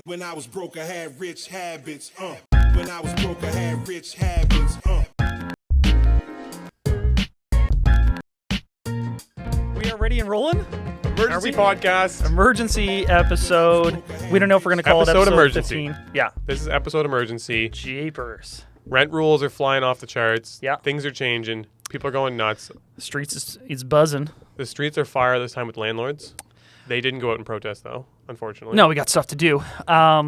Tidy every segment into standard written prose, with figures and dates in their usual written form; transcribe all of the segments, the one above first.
When I was broke, I had rich habits. When I was broke, I had rich habits. We are ready and rolling? Emergency podcast. Emergency episode. We don't know if we're going to call it episode emergency. 15. Yeah. This is episode emergency. Jeepers. Rent rules are flying off the charts. Yeah. Things are changing. People are going nuts. The streets is buzzing. The streets are fire this time with landlords. They didn't go out and protest, though, unfortunately. No, we got stuff to do. Oh,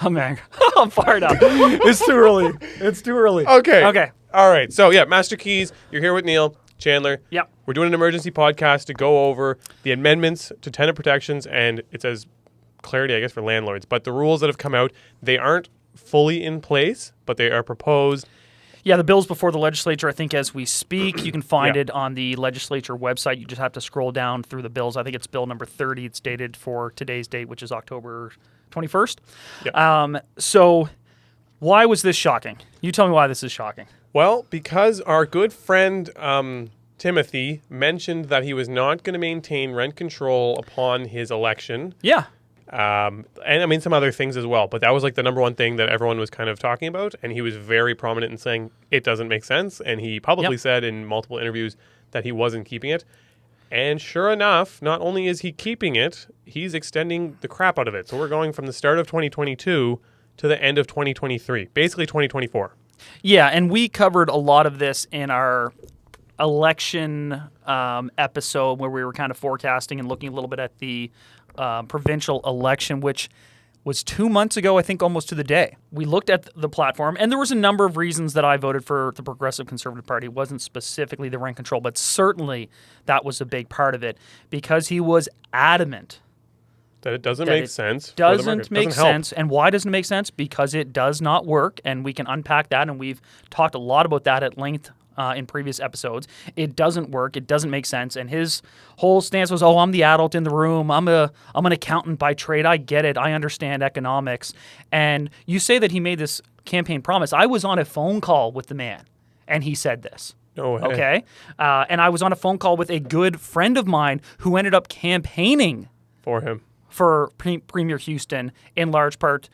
man. I'm fired up. It's too early. It's too early. Okay. Okay. All right. So, yeah, Master Keys, you're here with Neal, Chandler. Yep. We're doing an emergency podcast to go over the amendments to tenant protections, and it says clarity, I guess, for landlords. But the rules that have come out, they aren't fully in place, but they are proposed. Yeah, the bill's before the legislature, I think, as we speak. You can find it on the legislature website. You just have to scroll down through the bills. I think it's bill number 30. It's dated for today's date, which is October 21st. Yep. So why was this shocking? You tell me why this is shocking. Well, because our good friend Timothy mentioned that he was not going to maintain rent control upon his election. Yeah. And I mean some other things as well, but that was like the number one thing that everyone was kind of talking about, and he was very prominent in saying it doesn't make sense, and he publicly said in multiple interviews that he wasn't keeping it. And sure enough, not only is he keeping it, he's extending the crap out of it. So we're going from the start of 2022 to the end of 2023, basically 2024. Yeah, and we covered a lot of this in our election episode where we were kind of forecasting and looking a little bit at the provincial election, which was 2 months ago, I think almost to the day. We looked at the platform, and there was a number of reasons that I voted for the Progressive Conservative Party. It wasn't specifically the rent control, but certainly that was a big part of it because he was adamant that it doesn't make sense. Doesn't make sense. And why doesn't it make sense? Because it does not work, and we can unpack that, and we've talked a lot about that at length in previous episodes. It doesn't work. It doesn't make sense. And his whole stance was, I'm the adult in the room. I'm an accountant by trade. I get it. I understand economics. And you say that he made this campaign promise. I was on a phone call with the man, and he said this. No way. Okay? And I was on a phone call with a good friend of mine who ended up campaigning for him. For Premier Houston in large part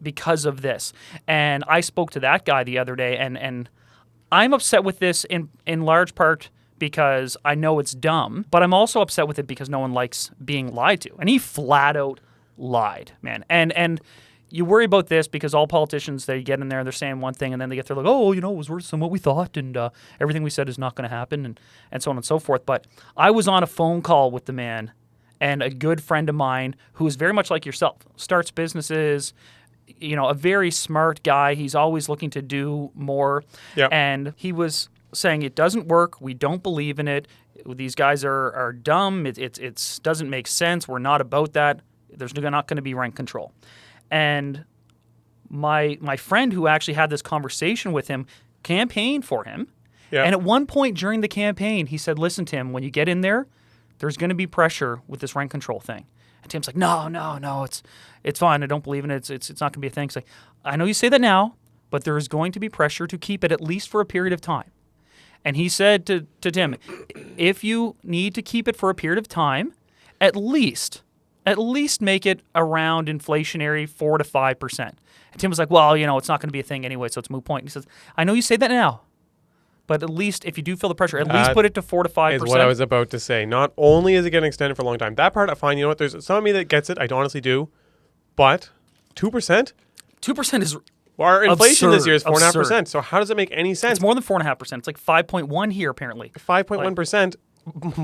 because of this. And I spoke to that guy the other day, and I'm upset with this in large part because I know it's dumb, but I'm also upset with it because no one likes being lied to. And he flat out lied, man. And you worry about this because all politicians, they get in there and they're saying one thing and then they get there like, it was worse than what we thought and everything we said is not going to happen and so on and so forth. But I was on a phone call with the man and a good friend of mine who is very much like yourself, starts businesses, a very smart guy. He's always looking to do more. Yep. And he was saying it doesn't work. We don't believe in it. These guys are dumb. It doesn't make sense. We're not about that. There's not going to be rent control. And my friend who actually had this conversation with him campaigned for him. Yep. And at one point during the campaign, he said, listen, Tim, when you get in there, there's going to be pressure with this rent control thing. And Tim's like, no, it's fine. I don't believe in it. It's not going to be a thing. It's like, I know you say that now, but there is going to be pressure to keep it at least for a period of time. And he said to Tim, if you need to keep it for a period of time, at least make it around inflationary 4 to 5%. And Tim was like, well, it's not going to be a thing anyway, so it's a moot point. And he says, I know you say that now, but at least if you do feel the pressure, at least put it to 4 to 5%. Is what I was about to say. Not only is it getting extended for a long time, that part I find, you know what, there's some of me that gets it, I honestly do, but 2%? 2% is our inflation absurd, this year is 4.5%, absurd. So how does it make any sense? It's more than 4.5%. It's like 5.1 here, apparently. 5.1%,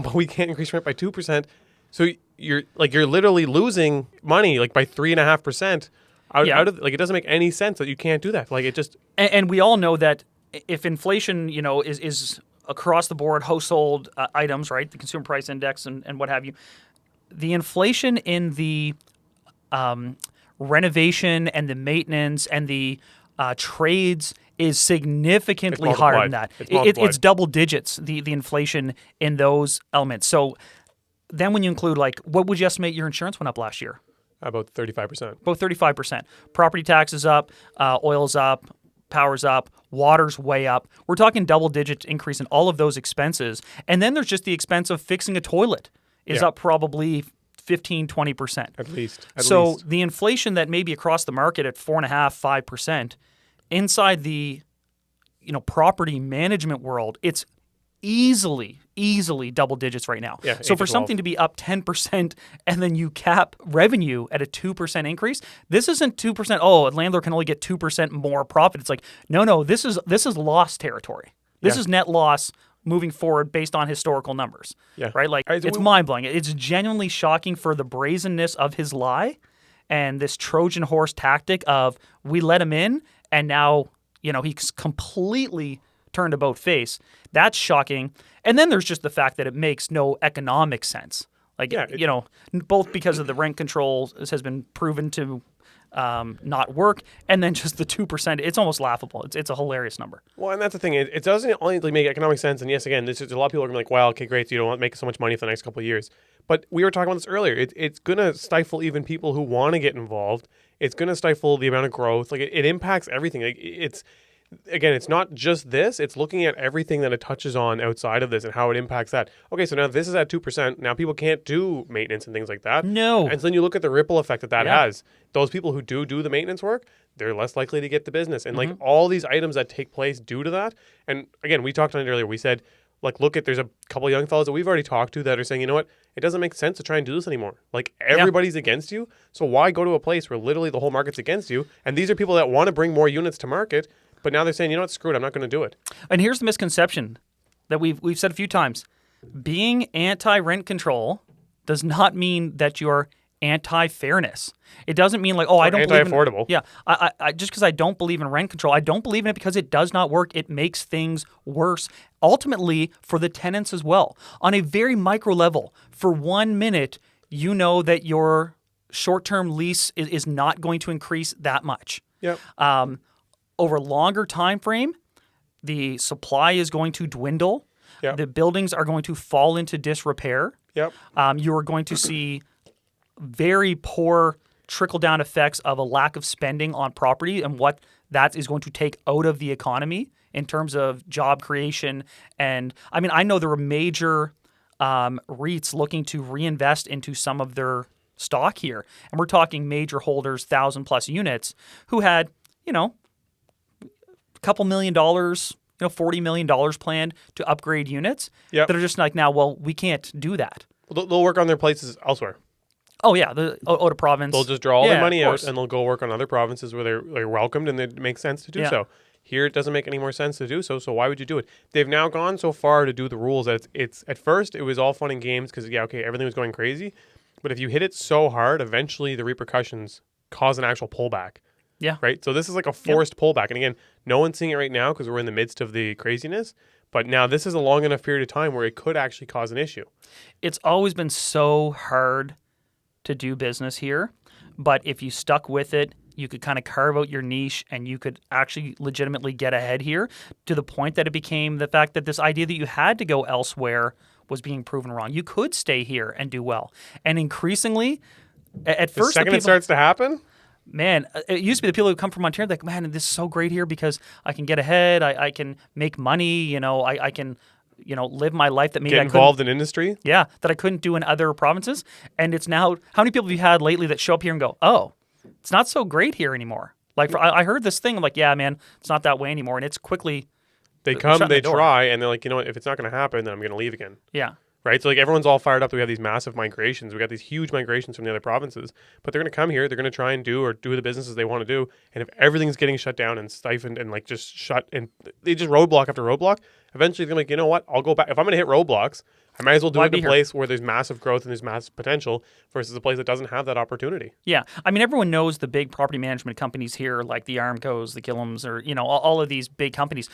but we can't increase rent by 2%. So you're literally losing money like by 3.5% out of it doesn't make any sense that you can't do that. Like it just and we all know that if inflation, is across the board household items, right? The consumer price index and what have you, the inflation in the renovation and the maintenance and the trades is significantly higher than that. It's double digits, the inflation in those elements. So then when you include, what would you estimate your insurance went up last year? About 35%. About 35%. Property taxes up, oil's up, power's up, water's way up. We're talking double-digit increase in all of those expenses. And then there's just the expense of fixing a toilet is up probably 15-20%. At least. So the inflation that may be across the market at 4.5-5%, inside the property management world, it's easily double digits right now. Yeah, so 8 for to 12. something to be up 10% and then you cap revenue at a 2% increase, this isn't 2%. Oh, a landlord can only get 2% more profit. It's like, no, this is lost territory. This is net loss moving forward based on historical numbers. Yeah. Right? Like, it's mind-blowing. It's genuinely shocking for the brazenness of his lie and this Trojan horse tactic of we let him in and now, he's completely turned about face. That's shocking. And then there's just the fact that it makes no economic sense. Like, both because of the rent control has been proven to not work, and then just the 2%. It's almost laughable. It's a hilarious number. Well, and that's the thing. It doesn't only make economic sense. And yes, again, there's a lot of people are going to be like, well, okay, great. So you don't want to make so much money for the next couple of years. But we were talking about this earlier. It's going to stifle even people who want to get involved. It's going to stifle the amount of growth. Like it impacts everything. Like it's not just this. It's looking at everything that it touches on outside of this and how it impacts that. Okay, so now this is at 2%. Now people can't do maintenance and things like that. No. And so then you look at the ripple effect that has. Those people who do the maintenance work, they're less likely to get the business. And like all these items that take place due to that. And again, we talked on it earlier. We said, like, look at, there's a couple of young fellas that we've already talked to that are saying, you know what, it doesn't make sense to try and do this anymore. Like, everybody's against you. So why go to a place where literally the whole market's against you? And these are people that want to bring more units to market. But now they're saying, you know what, screw it, I'm not going to do it. And here's the misconception that we've said a few times. Being anti-rent control does not mean that you're anti-fairness. It doesn't mean like, oh, I don't believe in anti-affordable. Yeah, I just because I don't believe in rent control, I don't believe in it because it does not work. It makes things worse, ultimately for the tenants as well. On a very micro level, for 1 minute, you know that your short-term lease is not going to increase that much. Yep. Over a longer time frame, the supply is going to dwindle. Yep. The buildings are going to fall into disrepair. Yep. You are going to see very poor trickle-down effects of a lack of spending on property and what that is going to take out of the economy in terms of job creation. And I mean, I know there were major REITs looking to reinvest into some of their stock here. And we're talking major holders, 1,000+ units, who had, a couple $1 million, $40 million planned to upgrade units that are just like, now, well, we can't do that. Well, they'll work on their places elsewhere. Oh, yeah, the Oda province. They'll just draw all their money out and they'll go work on other provinces where they're welcomed and it makes sense to do so. Here, it doesn't make any more sense to do so, so why would you do it? They've now gone so far to do the rules that it's at first, it was all fun and games because, everything was going crazy. But if you hit it so hard, eventually the repercussions cause an actual pullback. Yeah. Right? So this is like a forced pullback. And again, no one's seeing it right now because we're in the midst of the craziness. But now this is a long enough period of time where it could actually cause an issue. It's always been so hard to do business here. But if you stuck with it, you could kind of carve out your niche and you could actually legitimately get ahead here to the point that it became the fact that this idea that you had to go elsewhere was being proven wrong. You could stay here and do well. And increasingly, at first, the second it starts to happen, man, it used to be the people who come from Ontario like, man, this is so great here because I can get ahead, I can make money, I can, live my life that maybe get involved in industry. Yeah, that I couldn't do in other provinces. And it's now, how many people have you had lately that show up here and go, oh, it's not so great here anymore? Like, I heard this thing, I'm like, yeah, man, it's not that way anymore. And it's quickly They come, they try, and they're like, you know what, if it's not going to happen, then I'm going to leave again. Yeah. Right? So like everyone's all fired up that we have these massive migrations. We got these huge migrations from the other provinces, but they're going to come here. They're going to try and do the businesses they want to do. And if everything's getting shut down and stifled and like just shut and they just roadblock after roadblock, eventually they're going to be like, you know what? I'll go back. If I'm going to hit roadblocks, I might as well do it in a place where there's massive growth and there's massive potential versus a place that doesn't have that opportunity. Yeah. I mean, everyone knows the big property management companies here, like the Armcos, the Gillums, or, all of these big companies.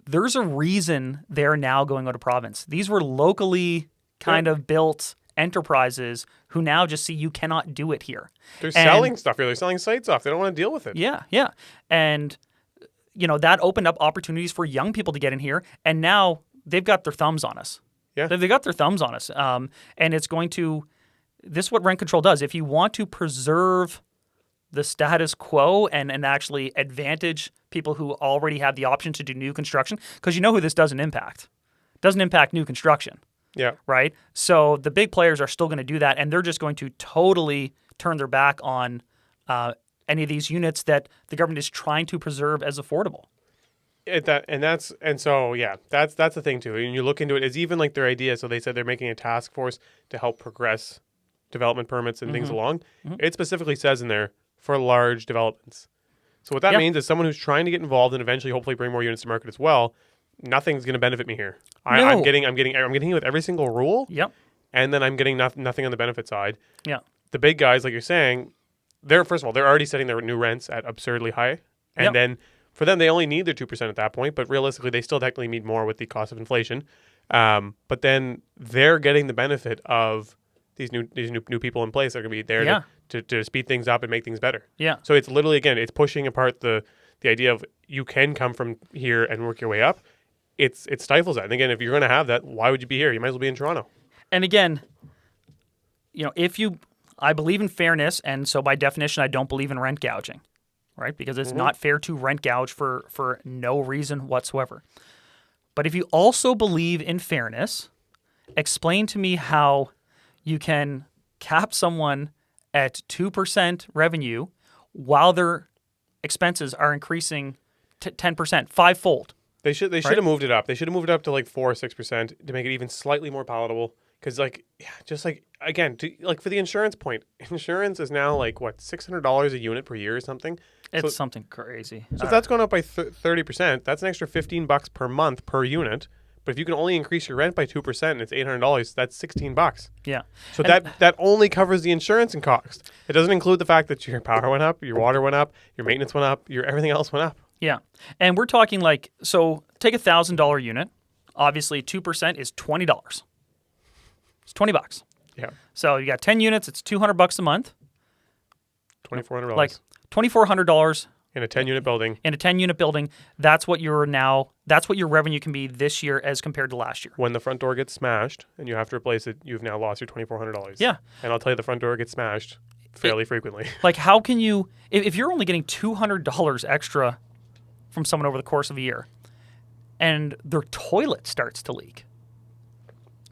There's a reason they're now going out of province. These were locally kind of built enterprises who now just see you cannot do it here. They're selling stuff here. They're selling sites off. They don't want to deal with it. Yeah, yeah. And, that opened up opportunities for young people to get in here. And now they've got their thumbs on us. Yeah. They've got their thumbs on us. And it's going to, this is what rent control does. If you want to preserve the status quo and actually advantage people who already have the option to do new construction, because you know who this doesn't impact. It doesn't impact new construction. Yeah. Right? So the big players are still going to do that, and they're just going to totally turn their back on any of these units that the government is trying to preserve as affordable. That's the thing too. And you look into it, it's even like their idea. So they said they're making a task force to help progress development permits and things along. It specifically says in there for large developments. So what that means is someone who's trying to get involved and eventually hopefully bring more units to market as well, nothing's going to benefit me here. I'm getting hit with every single rule. Yep. And then I'm getting nothing on the benefit side. Yeah. The big guys, like you're saying, they're already setting their new rents at absurdly high. And then for them, they only need their 2% at that point, but realistically, they still technically need more with the cost of inflation. But then they're getting the benefit of these new people in place that are going to be there to speed things up and make things better. Yeah. So it's literally, again, it's pushing apart the idea of you can come from here and work your way up. It stifles that. And again, if you're going to have that, why would you be here? You might as well be in Toronto. And again, I believe in fairness, and so by definition, I don't believe in rent gouging, right? Because it's not fair to rent gouge for no reason whatsoever. But if you also believe in fairness, explain to me how you can cap someone at 2% revenue while their expenses are increasing 10%, fivefold. They should have moved it up. They should have moved it up to like 4 or 6% to make it even slightly more palatable. Because again, for the insurance point, insurance is now like what, $600 a unit per year or something. It's something crazy. So if that's gone up by 30%, that's an extra $15 per month per unit. But if you can only increase your rent by 2% and it's $800, that's $16. Yeah. So that only covers the insurance and cost. It doesn't include the fact that your power went up, your water went up, your maintenance went up, your everything else went up. Yeah. And we're talking so take a $1,000 unit. Obviously, 2% is $20. It's $20. Yeah. So you got 10 units. It's $200 a month. $2,400. Like $2,400 in a 10-unit building. In a 10-unit building. That's what your revenue can be this year as compared to last year. When the front door gets smashed and you have to replace it, you've now lost your $2,400. Yeah. And I'll tell you, the front door gets smashed fairly frequently. Like, how can you, if you're only getting $200 extra from someone over the course of a year, and their toilet starts to leak,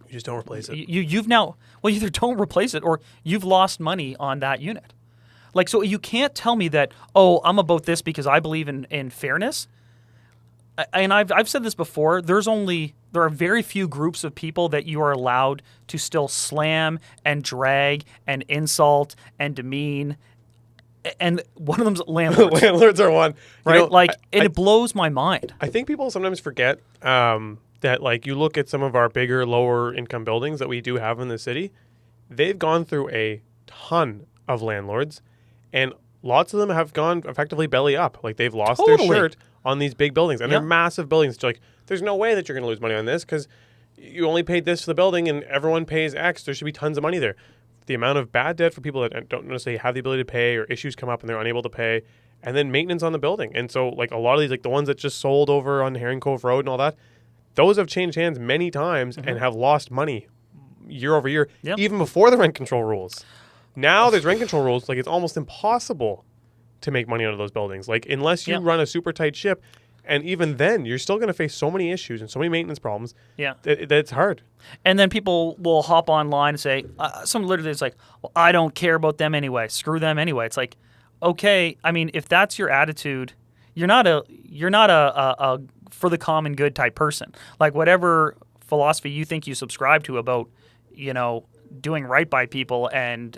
you just don't replace it. You've now, either don't replace it or you've lost money on that unit. Like, so you can't tell me that, I'm about this because I believe in fairness. And I've said this before, there are very few groups of people that you are allowed to still slam and drag and insult and demean. And one of them's landlords. Landlords are one. Right? It blows my mind. I think people sometimes forget that, like, you look at some of our bigger, lower income buildings that we do have in the city, they've gone through a ton of landlords, and lots of them have gone effectively belly up. Like, they've lost their shirt on these big buildings, and they're massive buildings. It's like, there's no way that you're going to lose money on this because you only paid this for the building and everyone pays X. There should be tons of money there. The amount of bad debt for people that don't necessarily have the ability to pay, or issues come up and they're unable to pay, and then maintenance on the building. And so, like, a lot of these, like the ones that just sold over on Herring Cove Road and all that, those have changed hands many times and have lost money year over year, even before the rent control rules. Now there's rent control rules. Like, it's almost impossible to make money out of those buildings. Like, unless you run a super tight ship, and even then, you're still going to face so many issues and so many maintenance problems. Yeah, that it's hard. And then people will hop online and say, some literally is like, well, I don't care about them anyway. Screw them anyway. It's like, okay, I mean, if that's your attitude, you're not a for the common good type person. Like, whatever philosophy you think you subscribe to about, doing right by people and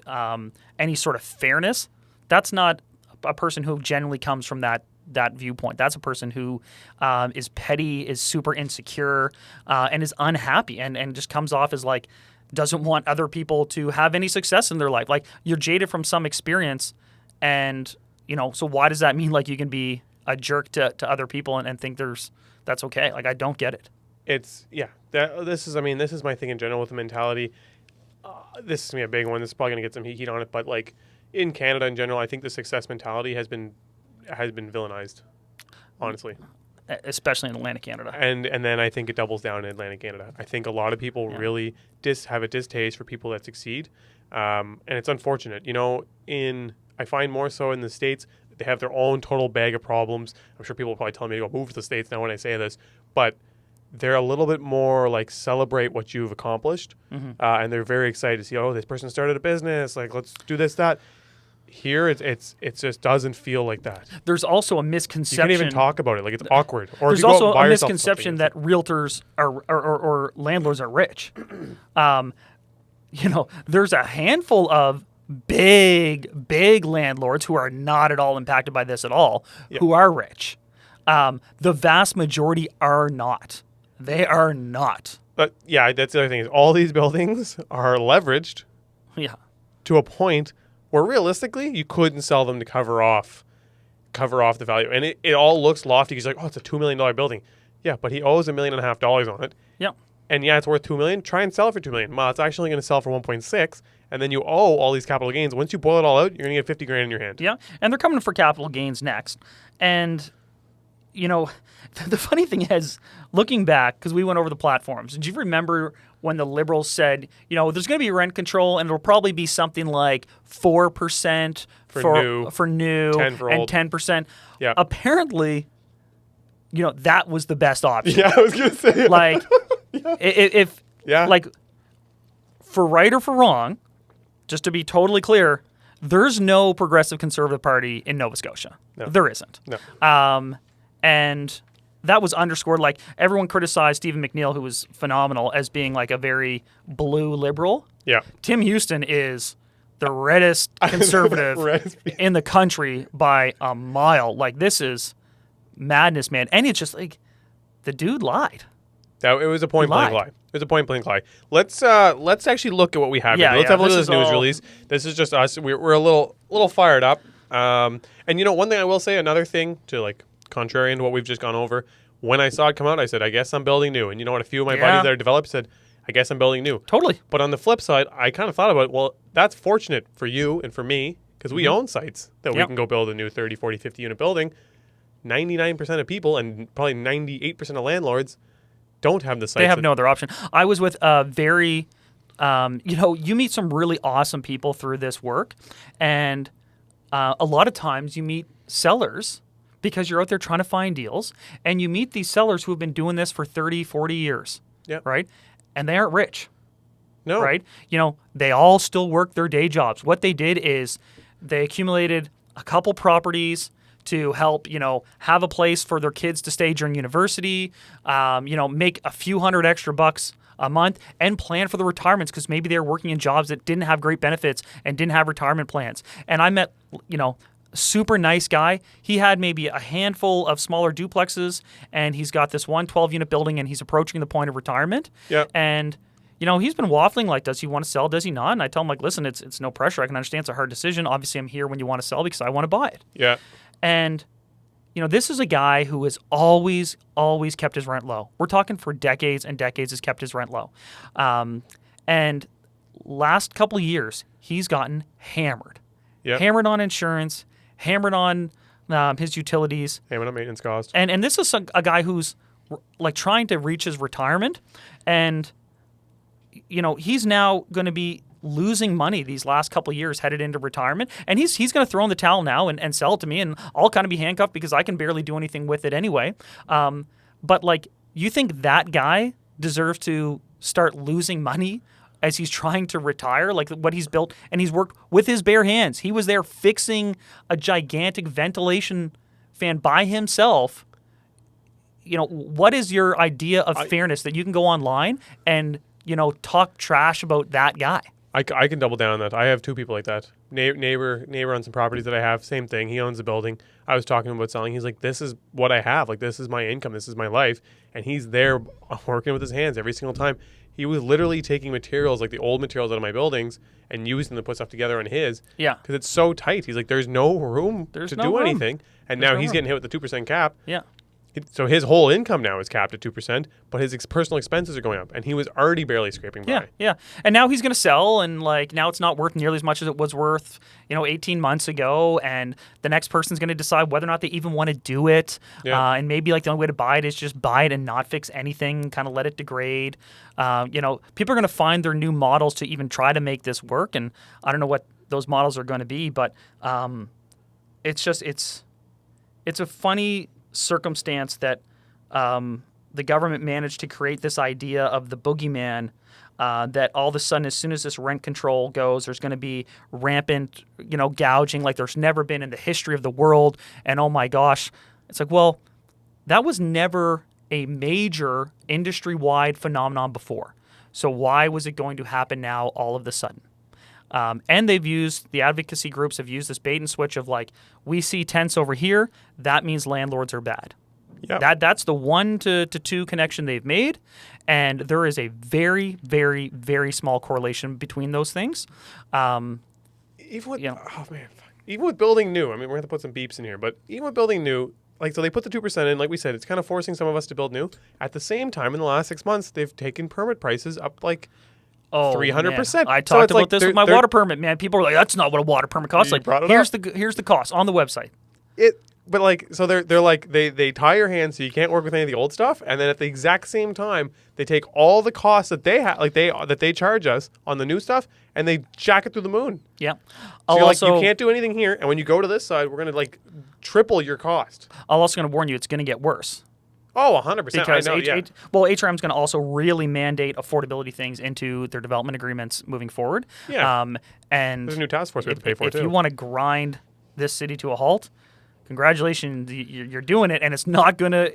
any sort of fairness, that's not a person who genuinely comes from that viewpoint. That's a person who is petty, is super insecure, and is unhappy, and just comes off as like doesn't want other people to have any success in their life. Like, you're jaded from some experience, and so why does that mean like you can be a jerk to other people and think that's okay? Like, I don't get it. This is my thing in general with the mentality. This is gonna be a big one. This is probably gonna get some heat on it, but like in Canada in general, I think the success mentality has been villainized, honestly. Especially in Atlantic Canada. And then I think it doubles down in Atlantic Canada. I think a lot of people really have a distaste for people that succeed. And it's unfortunate. I find more so in the States, they have their own total bag of problems. I'm sure people will probably tell me to go move to the States now when I say this. But they're a little bit more like celebrate what you've accomplished, and they're very excited to see, oh, this person started a business, like let's do this, that. Here, it just doesn't feel like that. There's also a You misconception. can't even talk about it, like it's awkward. Or There's if you go out also and buy a yourself misconception something, that realtors or landlords are rich. There's a handful of big landlords who are not at all impacted by this at all, who are rich. The vast majority are not. They are not. But yeah, that's the other thing is all these buildings are leveraged Yeah. to a point where realistically you couldn't sell them to cover off the value. And it all looks lofty. He's like, oh, it's a $2 million building. Yeah, but he owes $1.5 million on it. Yeah. And yeah, it's worth $2 million. Try and sell it for $2 million. Well, it's actually going to sell for 1.6, and then you owe all these capital gains. Once you boil it all out, you're going to get 50 grand in your hand. Yeah, and they're coming for capital gains next. And, the funny thing is, looking back, because we went over the platforms, do you remember when the Liberals said, there's going to be rent control, and it'll probably be something like 4% for new 10 for and old. 10%? Yeah. Apparently, that was the best option. Yeah, I was going to say. Like, if like, for right or for wrong, just to be totally clear, there's no progressive conservative party in Nova Scotia. No. There isn't. No. And that was underscored. Like, everyone criticized Stephen McNeil, who was phenomenal, as being like a very blue liberal. Yeah. Tim Houston is the reddest conservative in the country by a mile. Like, this is madness, man. And it's just like, the dude lied. It was a point blank lie. It was a point blank lie. Let's actually look at what we have here. Let's have a look at this news release. This is just us. We're a little fired up. And one thing I will say, another thing to like contrarian to what we've just gone over. When I saw it come out, I said, I guess I'm building new. And you know what? A few of my buddies that are developers said, I guess I'm building new. Totally. But on the flip side, I kind of thought about, well, that's fortunate for you and for me because we own sites that we can go build a new 30, 40, 50 unit building. 99% of people and probably 98% of landlords don't have the sites. They have no other option. I was with a very, you meet some really awesome people through this work. And a lot of times you meet sellers because you're out there trying to find deals. And you meet these sellers who have been doing this for 30, 40 years. Yeah. Right? And they aren't rich. No. Right? They all still work their day jobs. What they did is they accumulated a couple properties to help, have a place for their kids to stay during university, make a few $100 extra bucks a month and plan for the retirements because maybe they were working in jobs that didn't have great benefits and didn't have retirement plans. And I met, super nice guy. He had maybe a handful of smaller duplexes and he's got this 112-unit building and he's approaching the point of retirement. Yep. And he's been waffling like, does he want to sell? Does he not? And I tell him like, listen, it's no pressure. I can understand it's a hard decision. Obviously, I'm here when you want to sell because I want to buy it. Yeah. And, this is a guy who has always kept his rent low. We're talking for decades and decades has kept his rent low. And last couple of years, he's gotten hammered. Yep. Hammered on insurance, hammered on his utilities. Hammered on maintenance costs. And this is a guy who's like trying to reach his retirement. And, he's now going to be losing money these last couple of years headed into retirement. And he's going to throw in the towel now and sell it to me. And I'll kind of be handcuffed because I can barely do anything with it anyway. But like, you think that guy deserves to start losing money as he's trying to retire? Like what he's built, and he's worked with his bare hands. He was there fixing a gigantic ventilation fan by himself. What is your idea of fairness that you can go online and, talk trash about that guy? I can double down on that. I have two people like that. Neighbor on some properties that I have. Same thing. He owns a building. I was talking about selling. He's like, this is what I have. Like, this is my income. This is my life. And he's there working with his hands every single time. He was literally taking materials, like the old materials out of my buildings, and using them to put stuff together on his. Yeah. Because it's so tight. He's like, there's no room to do anything. And now he's getting hit with the 2% cap. Yeah. So his whole income now is capped at 2%, but his personal expenses are going up, and he was already barely scraping by. Yeah. And now he's going to sell, and like now it's not worth nearly as much as it was worth, 18 months ago. And the next person's going to decide whether or not they even want to do it. Yeah. And maybe like the only way to buy it is just buy it and not fix anything, kind of let it degrade. People are going to find their new models to even try to make this work, and I don't know what those models are going to be, but it's a funny circumstance that the government managed to create this idea of the boogeyman that all of a sudden, as soon as this rent control goes, there's going to be rampant, gouging like there's never been in the history of the world. And oh my gosh, it's like, well, that was never a major industry-wide phenomenon before. So why was it going to happen now all of a sudden? And the advocacy groups have used this bait and switch of like, we see tents over here, that means landlords are bad. Yep. That's the 1 to 2 connection they've made, and there is a very, very, very small correlation between those things. Even with even with building new, I mean, we're going to put some beeps in here, but even with building new, like, so they put the 2% in, like we said, it's kind of forcing some of us to build new. At the same time, in the last 6 months, they've taken permit prices up like 300%. I talked about this with my water permit, man. People are like, that's not what a water permit costs. Like, here's the cost on the website. But like, so they're like, they tie your hands so you can't work with any of the old stuff, and then at the exact same time, they take all the costs that they have, that they charge us on the new stuff, and they jack it through the moon. Yeah. So you're like, you can't do anything here, and when you go to this side, we're gonna like triple your cost. I'm also going to warn you, it's going to get worse. Oh, 100%. Because I know, HRM is going to also really mandate affordability things into their development agreements moving forward. Yeah. And there's a new task force we have to pay for too. If you want to grind this city to a halt, congratulations, you're doing it, and it's not gonna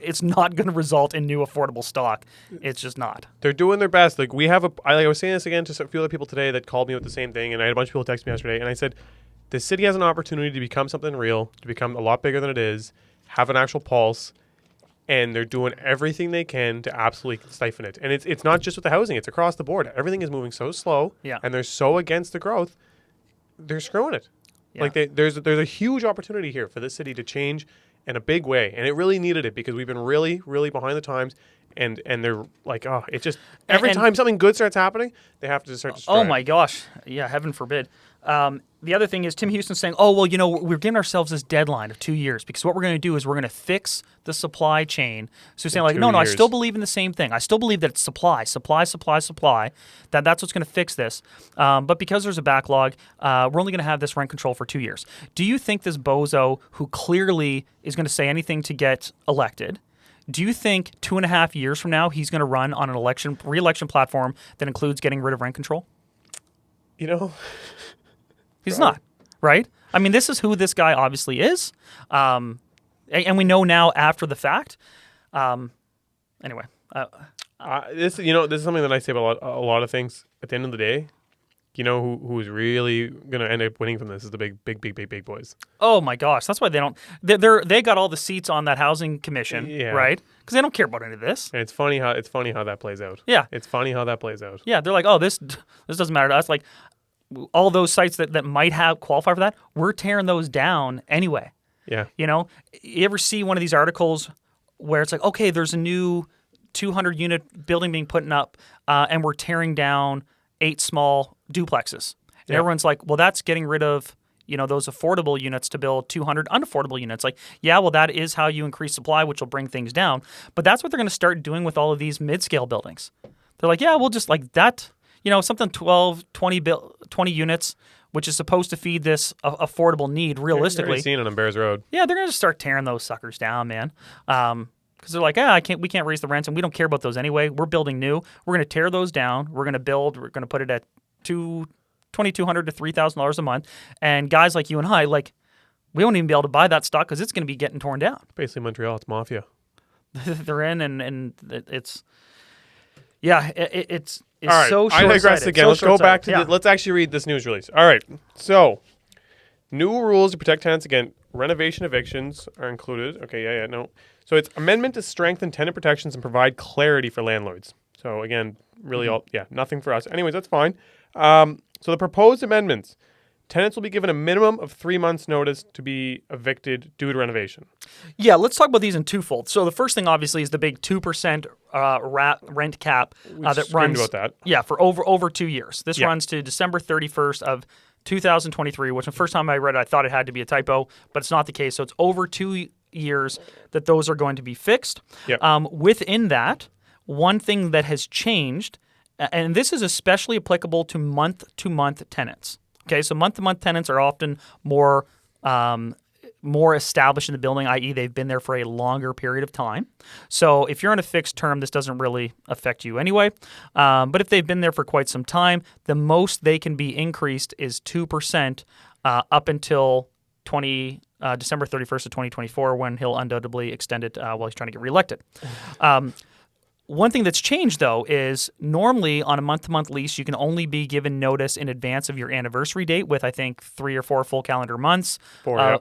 result in new affordable stock. It's just not. They're doing their best. Like, I was saying this again to a few other people today that called me with the same thing, and I had a bunch of people text me yesterday, and I said, this city has an opportunity to become something real, to become a lot bigger than it is, have an actual pulse, and they're doing everything they can to absolutely stifle it. And it's not just with the housing; it's across the board. Everything is moving so slow, and they're so against the growth. They're screwing it. Yeah. Like there's a huge opportunity here for this city to change in a big way, and it really needed it because we've been really, really behind the times. And they're like, oh, it just every time something good starts happening, they have to start. Oh my gosh, yeah, heaven forbid. The other thing is Tim Houston's saying, oh, well, we're giving ourselves this deadline of 2 years because what we're going to do is we're going to fix the supply chain. So he's saying like, no, I still believe in the same thing. I still believe that it's supply, that's what's going to fix this. But because there's a backlog, we're only going to have this rent control for 2 years. Do you think this bozo, who clearly is going to say anything to get elected, do you think 2.5 years from now he's going to run on an re-election platform that includes getting rid of rent control? He's not, right? I mean, this is who this guy obviously is, and we know now after the fact. Anyway, this is something that I say about a lot of things. At the end of the day, who's really going to end up winning from this is the big boys. Oh my gosh, that's why they don't. They got all the seats on that housing commission, right? Because they don't care about any of this. And it's funny how that plays out. Yeah, it's funny how that plays out. Yeah, they're like, oh, this doesn't matter to us. Like, all those sites that might have qualify for that, we're tearing those down anyway. Yeah. You ever see one of these articles where it's like, okay, there's a new 200-unit building being put up, and we're tearing down 8 small duplexes. And everyone's like, well, that's getting rid of, those affordable units to build 200 unaffordable units. Like, yeah, well, that is how you increase supply, which will bring things down. But that's what they're going to start doing with all of these mid-scale buildings. They're like, yeah, we'll just like that. Something 12, 20 units, which is supposed to feed this affordable need realistically. You're already seeing it on Bears Road. Yeah, they're going to start tearing those suckers down, man. Because they're like, we can't raise the rents, and we don't care about those anyway. We're building new. We're going to tear those down. We're going to put it at $2,200 to $3,000 a month. And guys like you and I, like, we won't even be able to buy that stock because it's going to be getting torn down. Basically, Montreal, it's mafia. They're in, and it's... Yeah, it's all right, so I digress again. Let's go back to let's actually read this news release. All right. So, new rules to protect tenants against renovation evictions are included. Okay, no. So it's amendment to strengthen tenant protections and provide clarity for landlords. So again, really nothing for us. Anyways, that's fine. So the proposed amendments. Tenants will be given a minimum of 3 months' notice to be evicted due to renovation. Yeah, let's talk about these in twofold. So the first thing, obviously, is the big 2% rent cap that runs. About that. Yeah, for over 2 years. This runs to December 31st of 2023, which the first time I read it, I thought it had to be a typo, but it's not the case. So it's over 2 years that those are going to be fixed. Yep. Within that, one thing that has changed, and this is especially applicable to month-to-month tenants. Okay, so month-to-month tenants are often more more established in the building, i.e. they've been there for a longer period of time. So if you're on a fixed term, this doesn't really affect you anyway. But if they've been there for quite some time, the most they can be increased is 2% up until December 31st of 2024, when he'll undoubtedly extend it while he's trying to get reelected. One thing that's changed, though, is normally on a month-to-month lease, you can only be given notice in advance of your anniversary date with, I think, 3 or 4 full calendar months. 4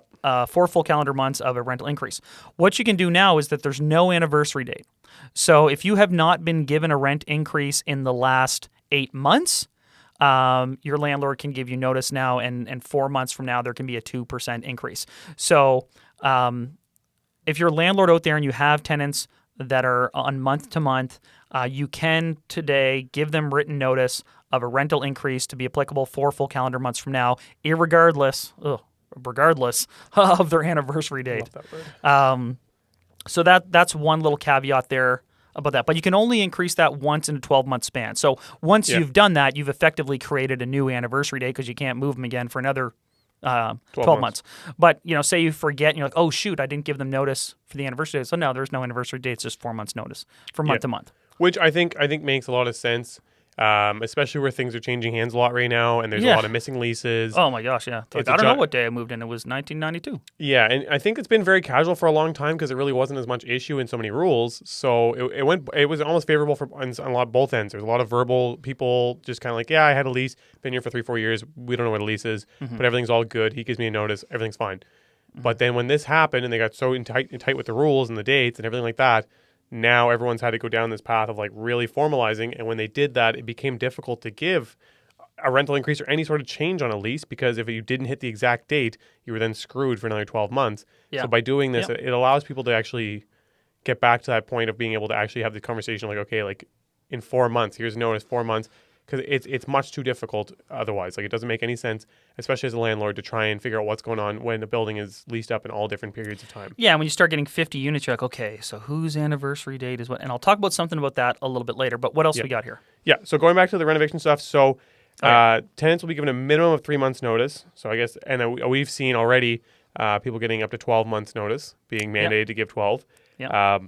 full calendar months of a rental increase. What you can do now is that there's no anniversary date. So if you have not been given a rent increase in the last 8 months, your landlord can give you notice now, and 4 months from now, there can be a 2% increase. So if you're a landlord out there and you have tenants that are on month to month, you can today give them written notice of a rental increase to be applicable 4 full calendar months from now, regardless of their anniversary date. Love that word. So that's one little caveat there about that. But you can only increase that once in a 12-month span. So once you've done that, you've effectively created a new anniversary date because you can't move them again for another 12 months. But, say you forget and you're like, oh, shoot, I didn't give them notice for the anniversary date. So no, there's no anniversary date. It's just 4 months notice from month to month. Which I think makes a lot of sense, especially where things are changing hands a lot right now and there's a lot of missing leases. Oh, my gosh, yeah. I don't know what day I moved in. It was 1992. Yeah, and I think it's been very casual for a long time because it really wasn't as much issue and so many rules. So it was almost favorable on a lot both ends. There's a lot of verbal people just kind of like, yeah, I had a lease, been here for 3-4 years. We don't know what a lease is, but everything's all good. He gives me a notice. Everything's fine. But then when this happened and they got so tight with the rules and the dates and everything like that, now everyone's had to go down this path of like really formalizing. And when they did that, it became difficult to give a rental increase or any sort of change on a lease because if you didn't hit the exact date, you were then screwed for another 12 months. Yeah. So by doing this, it allows people to actually get back to that point of being able to actually have the conversation like, okay, like in 4 months, here's a notice, 4 months. Because it's much too difficult otherwise. Like it doesn't make any sense, especially as a landlord, to try and figure out what's going on when a building is leased up in all different periods of time. Yeah, when you start getting 50 units, you're like, okay, so whose anniversary date is what? And I'll talk about something about that a little bit later. But what else we got here? Yeah, so going back to the renovation stuff, so tenants will be given a minimum of 3 months notice. So I guess, and we've seen already people getting up to 12 months notice, being mandated to give 12. Yeah.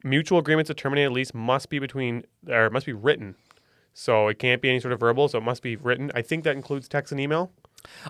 Mutual agreements to terminate a lease must be written. So it can't be any sort of verbal, so it must be written. I think that includes text and email.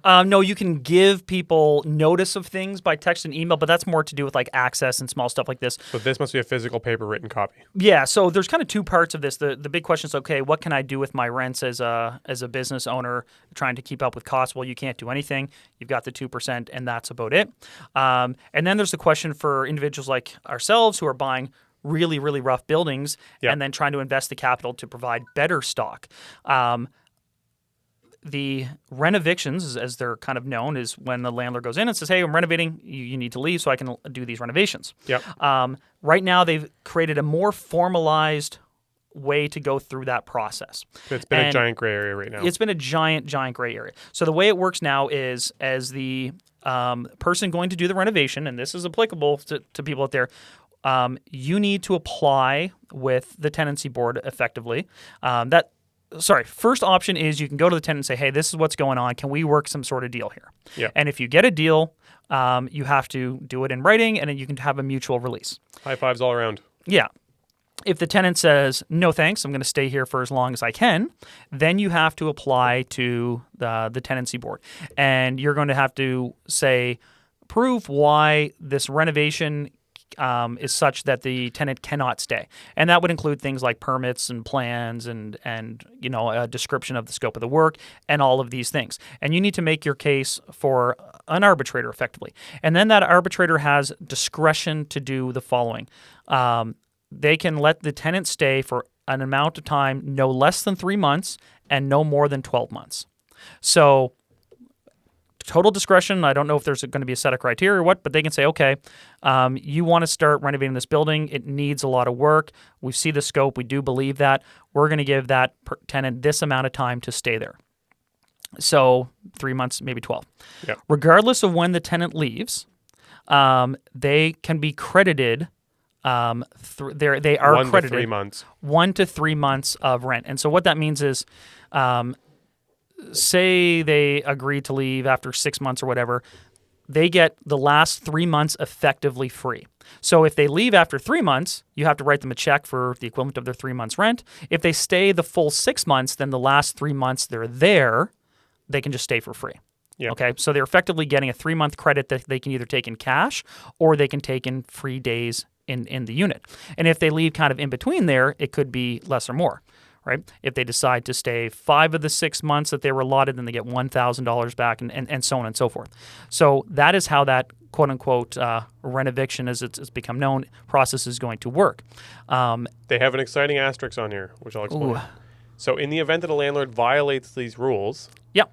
No, you can give people notice of things by text and email, but that's more to do with like access and small stuff like this. So this must be a physical paper written copy. Yeah, so there's kind of 2 parts of this. The big question is, okay, what can I do with my rents as a business owner trying to keep up with costs? Well, you can't do anything. You've got the 2%, and that's about it. And then there's the question for individuals like ourselves who are buying really, really rough buildings and then trying to invest the capital to provide better stock. The renovictions, as they're kind of known, is when the landlord goes in and says, hey, I'm renovating, you need to leave so I can do these renovations. Yep. Right now, they've created a more formalized way to go through that process. It's been a giant gray area right now. It's been a giant gray area. So the way it works now is as the person going to do the renovation, and this is applicable to people out there, you need to apply with the tenancy board effectively. First option is you can go to the tenant and say, hey, this is what's going on. Can we work some sort of deal here? Yeah. And if you get a deal, you have to do it in writing, and then you can have a mutual release. High fives all around. Yeah. If the tenant says, no thanks, I'm going to stay here for as long as I can, then you have to apply to the tenancy board. And you're going to have to say, prove why this renovation is such that the tenant cannot stay. And that would include things like permits and plans and a description of the scope of the work and all of these things. And you need to make your case for an arbitrator effectively. And then that arbitrator has discretion to do the following. They can let the tenant stay for an amount of time no less than 3 months and no more than 12 months. So total discretion. I don't know if there's going to be a set of criteria or what, but they can say, okay, you want to start renovating this building. It needs a lot of work. We see the scope. We do believe that. We're going to give that tenant this amount of time to stay there. So 3 months, maybe 12. Yep. Regardless of when the tenant leaves, they can be credited. They are 1 credited to 3 months. 1 to 3 months of rent. And so what that means is, say they agree to leave after 6 months or whatever, they get the last 3 months effectively free. So if they leave after 3 months, you have to write them a check for the equivalent of their 3 months rent. If they stay the full 6 months, then the last 3 months they're there, they can just stay for free. Yep. Okay, so they're effectively getting a 3-month credit that they can either take in cash or they can take in free days in the unit. And if they leave kind of in between there, it could be less or more, right? If they decide to stay 5 of the 6 months that they were allotted, then they get $1,000 back and so on and so forth. So that is how that quote-unquote renovation, as it's become known, process is going to work. They have an exciting asterisk on here, which I'll explain. Ooh. So in the event that a landlord violates these rules, Yep.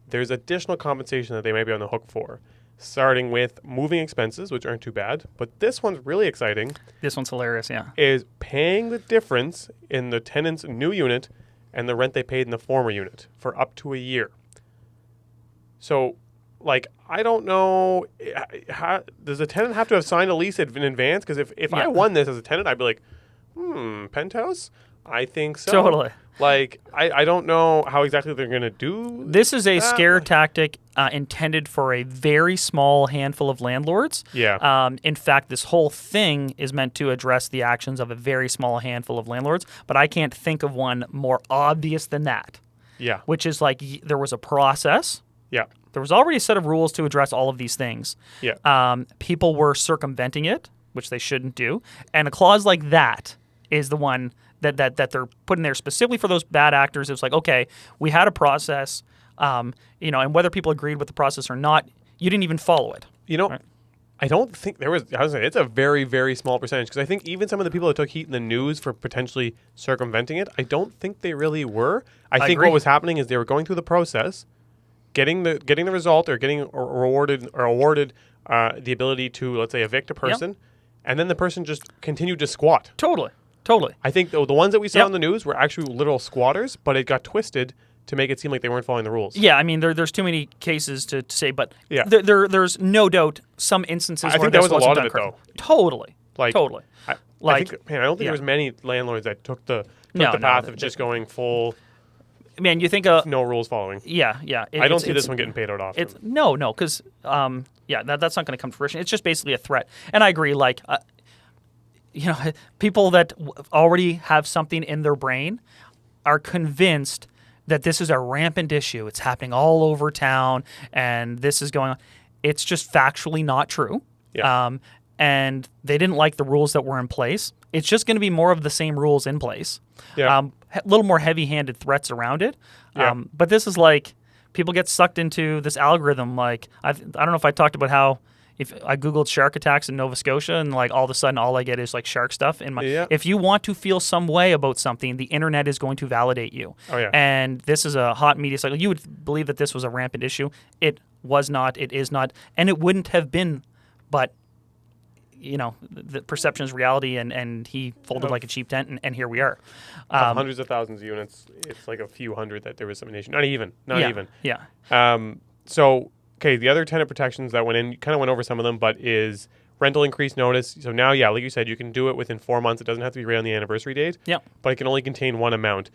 there's additional compensation that they may be on the hook for, starting with moving expenses, which aren't too bad. But this one's really exciting. This one's hilarious, yeah. Is paying the difference in the tenant's new unit and the rent they paid in the former unit for up to a year. So, like, I don't know, does the tenant have to have signed a lease in advance? Because if I won this as a tenant, I'd be like, penthouse? I think so. Totally. Like, I don't know how exactly they're going to do This is a that. scare tactic intended for a very small handful of landlords. Yeah. In fact, this whole thing is meant to address the actions of a very small handful of landlords, but I can't think of one more obvious than that, Yeah. which is like there was a process. Yeah. There was already a set of rules to address all of these things. Yeah. People were circumventing it, which they shouldn't do. And a clause like that is the one that they're putting there specifically for those bad actors. It's like, okay, we had a process, and whether people agreed with the process or not, you didn't even follow it. Right? I don't think there was. I was saying it's a very, very small percentage because I think even some of the people that took heat in the news for potentially circumventing it, I don't think they really were. I think agree. what was happening is they were going through the process, getting the result or getting awarded the ability to, let's say, evict a person, and then the person just continued to squat. Totally. I think the ones that we saw Yep. in the news were actually literal squatters, but it got twisted to make it seem like they weren't following the rules. Yeah, I mean, there's too many cases to say, but Yeah. there's no doubt some instances I where think that this was a wasn't lot done of it, correctly. though. Totally. Like, totally. I Like, don't think there was many landlords that took the path of just going full Man, you think of no rules following. Yeah. I don't see this one getting paid out often. It's no, because that's not going to come to fruition. It's just basically a threat, and I agree. Like, people that already have something in their brain are convinced that this is a rampant issue. It's happening all over town, and this is going on. It's just factually not true. Yeah. And they didn't like the rules that were in place. It's just going to be more of the same rules in place. Yeah. A little more heavy-handed threats around it. Yeah. But this is like people get sucked into this algorithm. Like I don't know if I talked about how if I Googled shark attacks in Nova Scotia and like all of a sudden all I get is like shark stuff in my. Yeah. If you want to feel some way about something, the internet is going to validate you. Oh, yeah. And this is a hot media cycle. You would believe that this was a rampant issue. It was not. It is not, and it wouldn't have been, but. The perception is reality, and he folded like a cheap tent, and here we are. Hundreds of thousands of units. It's like a few hundred that there was some nation. Not even. Yeah. So, okay, the other tenant protections that went in, you kind of went over some of them, but is rental increase notice. So now, like you said, you can do it within 4 months. It doesn't have to be right on the anniversary date. Yep. But it can only contain one amount.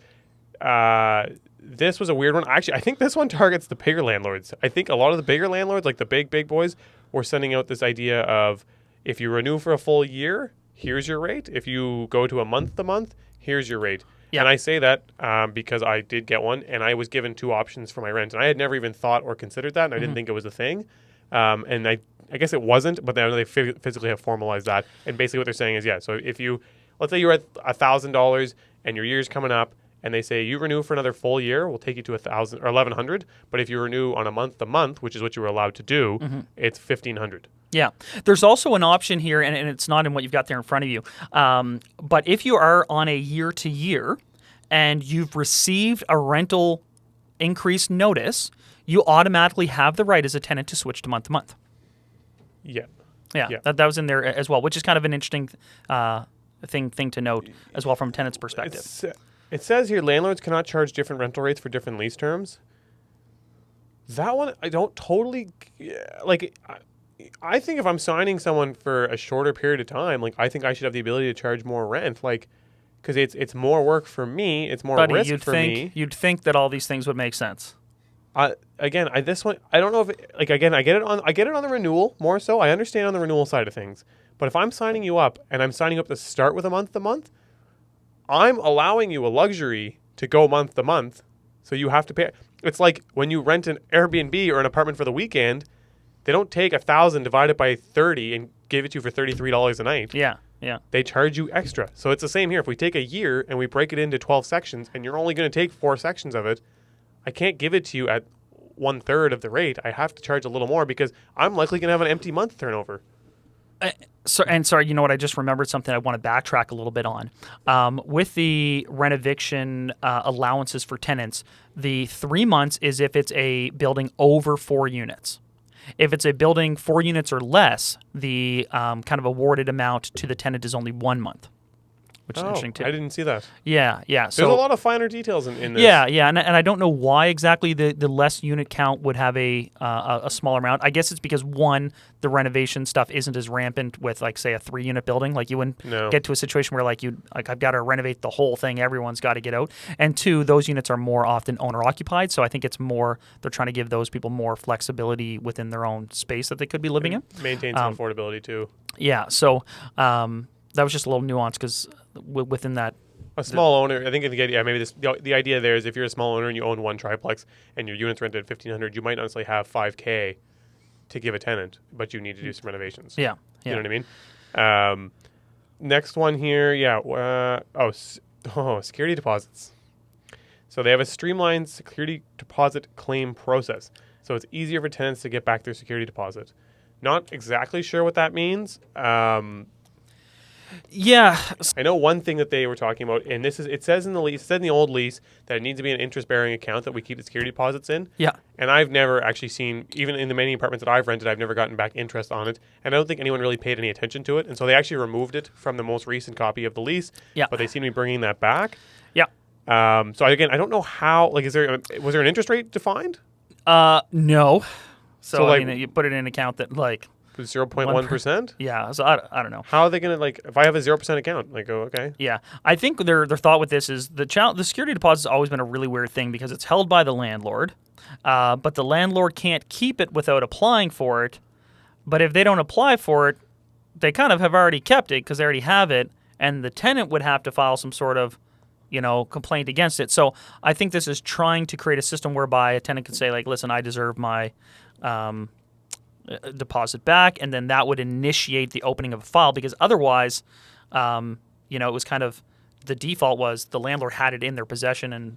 This was a weird one. Actually, I think this one targets the bigger landlords. I think a lot of the bigger landlords, like the big boys, were sending out this idea of, if you renew for a full year, here's your rate. If you go to a month-to-month, here's your rate. Yeah. And I say that because I did get one, and I was given 2 options for my rent. And I had never even thought or considered that, and I didn't think it was a thing. And I guess it wasn't, but then they physically have formalized that. And basically what they're saying is, so if you, let's say you're at $1,000 and your year's coming up, and they say you renew for another full year, we'll take you to $1,000 or $1,100. But if you renew on a month-to-month, which is what you were allowed to do, it's $1,500. Yeah. There's also an option here, and it's not in what you've got there in front of you. But if you are on a year-to-year and you've received a rental increase notice, you automatically have the right as a tenant to switch to month-to-month. Yeah. Yeah. That was in there as well, which is kind of an interesting thing to note as well from a tenant's perspective. It says here landlords cannot charge different rental rates for different lease terms. That one, I don't totally like. I think if I'm signing someone for a shorter period of time, like I think I should have the ability to charge more rent, like because it's more work for me, it's more risk for me. You'd think that all these things would make sense. This one, I don't know if I get it on the renewal more so. I understand on the renewal side of things, but if I'm signing you up and I'm signing up to start with a month to month, I'm allowing you a luxury to go month to month, so you have to pay. It's like when you rent an Airbnb or an apartment for the weekend, they don't take 1,000 divided by 30 and give it to you for $33 a night. Yeah, yeah. They charge you extra. So it's the same here. If we take a year and we break it into 12 sections, and you're only going to take 4 sections of it, I can't give it to you at 1/3 of the rate. I have to charge a little more because I'm likely going to have an empty month turnover. Sorry, you know what? I just remembered something I want to backtrack a little bit on. With the renovation allowances for tenants, the 3 months is if it's a building over 4 units. If it's a building 4 units or less, the kind of awarded amount to the tenant is only 1 month, which is interesting too. I didn't see that. Yeah. There's a lot of finer details in this. Yeah, and I don't know why exactly the less unit count would have a smaller amount. I guess it's because, one, the renovation stuff isn't as rampant with, like, say, a 3-unit building. Like, you wouldn't get to a situation where I've got to renovate the whole thing. Everyone's got to get out. And 2, those units are more often owner occupied. So I think it's more they're trying to give those people more flexibility within their own space that they could be living in. Maintain some affordability too. Yeah. So that was just a little nuance because within that. A small owner, I think maybe the idea there is if you're a small owner and you own one triplex and your unit's rented at $1,500, you might not necessarily have $5,000 to give a tenant, but you need to do some renovations. Yeah. You know what I mean? Next one here, security deposits. So they have a streamlined security deposit claim process. So it's easier for tenants to get back their security deposit. Not exactly sure what that means. Yeah. I know one thing that they were talking about, and it says in the lease, it said in the old lease that it needs to be an interest-bearing account that we keep the security deposits in. Yeah. And I've never actually seen, even in the many apartments that I've rented, I've never gotten back interest on it. And I don't think anyone really paid any attention to it. And so they actually removed it from the most recent copy of the lease. Yeah. But they seem to be bringing that back. Yeah. So again, I don't know how, was there an interest rate defined? No. So like, you put it in an account that, like, 0.1%? Yeah, so I don't know. How are they going to, if I have a 0% account, okay. Yeah, I think their thought with this is the security deposit has always been a really weird thing because it's held by the landlord, but the landlord can't keep it without applying for it. But if they don't apply for it, they kind of have already kept it because they already have it, and the tenant would have to file some sort of, complaint against it. So I think this is trying to create a system whereby a tenant can say, like, listen, I deserve my deposit back, and then that would initiate the opening of a file because otherwise, it was kind of the default was the landlord had it in their possession, and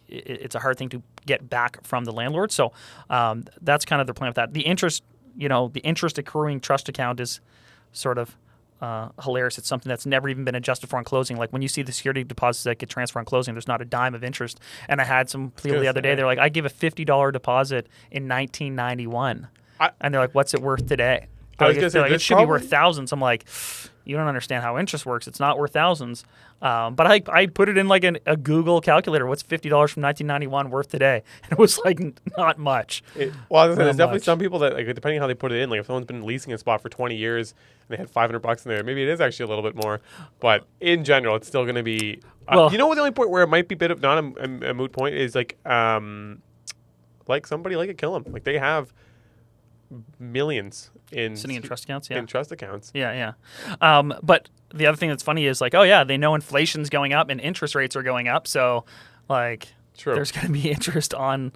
it's a hard thing to get back from the landlord. So that's kind of their plan with that. The interest accruing trust account is sort of hilarious. It's something that's never even been adjusted for on closing. Like when you see the security deposits that get transferred on closing, there's not a dime of interest. And I had some people the other day. They're like, I gave a $50 deposit in 1991. And they're like, what's it worth today? It should be worth thousands. I'm like, you don't understand how interest works. It's not worth thousands. But I put it in like a Google calculator. What's $50 from 1991 worth today? And it was like not much. There's definitely some people that, like, depending on how they put it in, like if someone's been leasing a spot for 20 years and they had $500 in there, maybe it is actually a little bit more. But in general, it's still going to be. The only point where it might be a bit of not a moot point is like somebody like a Killam. Like they have millions sitting in trust accounts. Yeah. In trust accounts. Yeah. But the other thing that's funny is like, they know inflation's going up and interest rates are going up, so like there's going to be interest on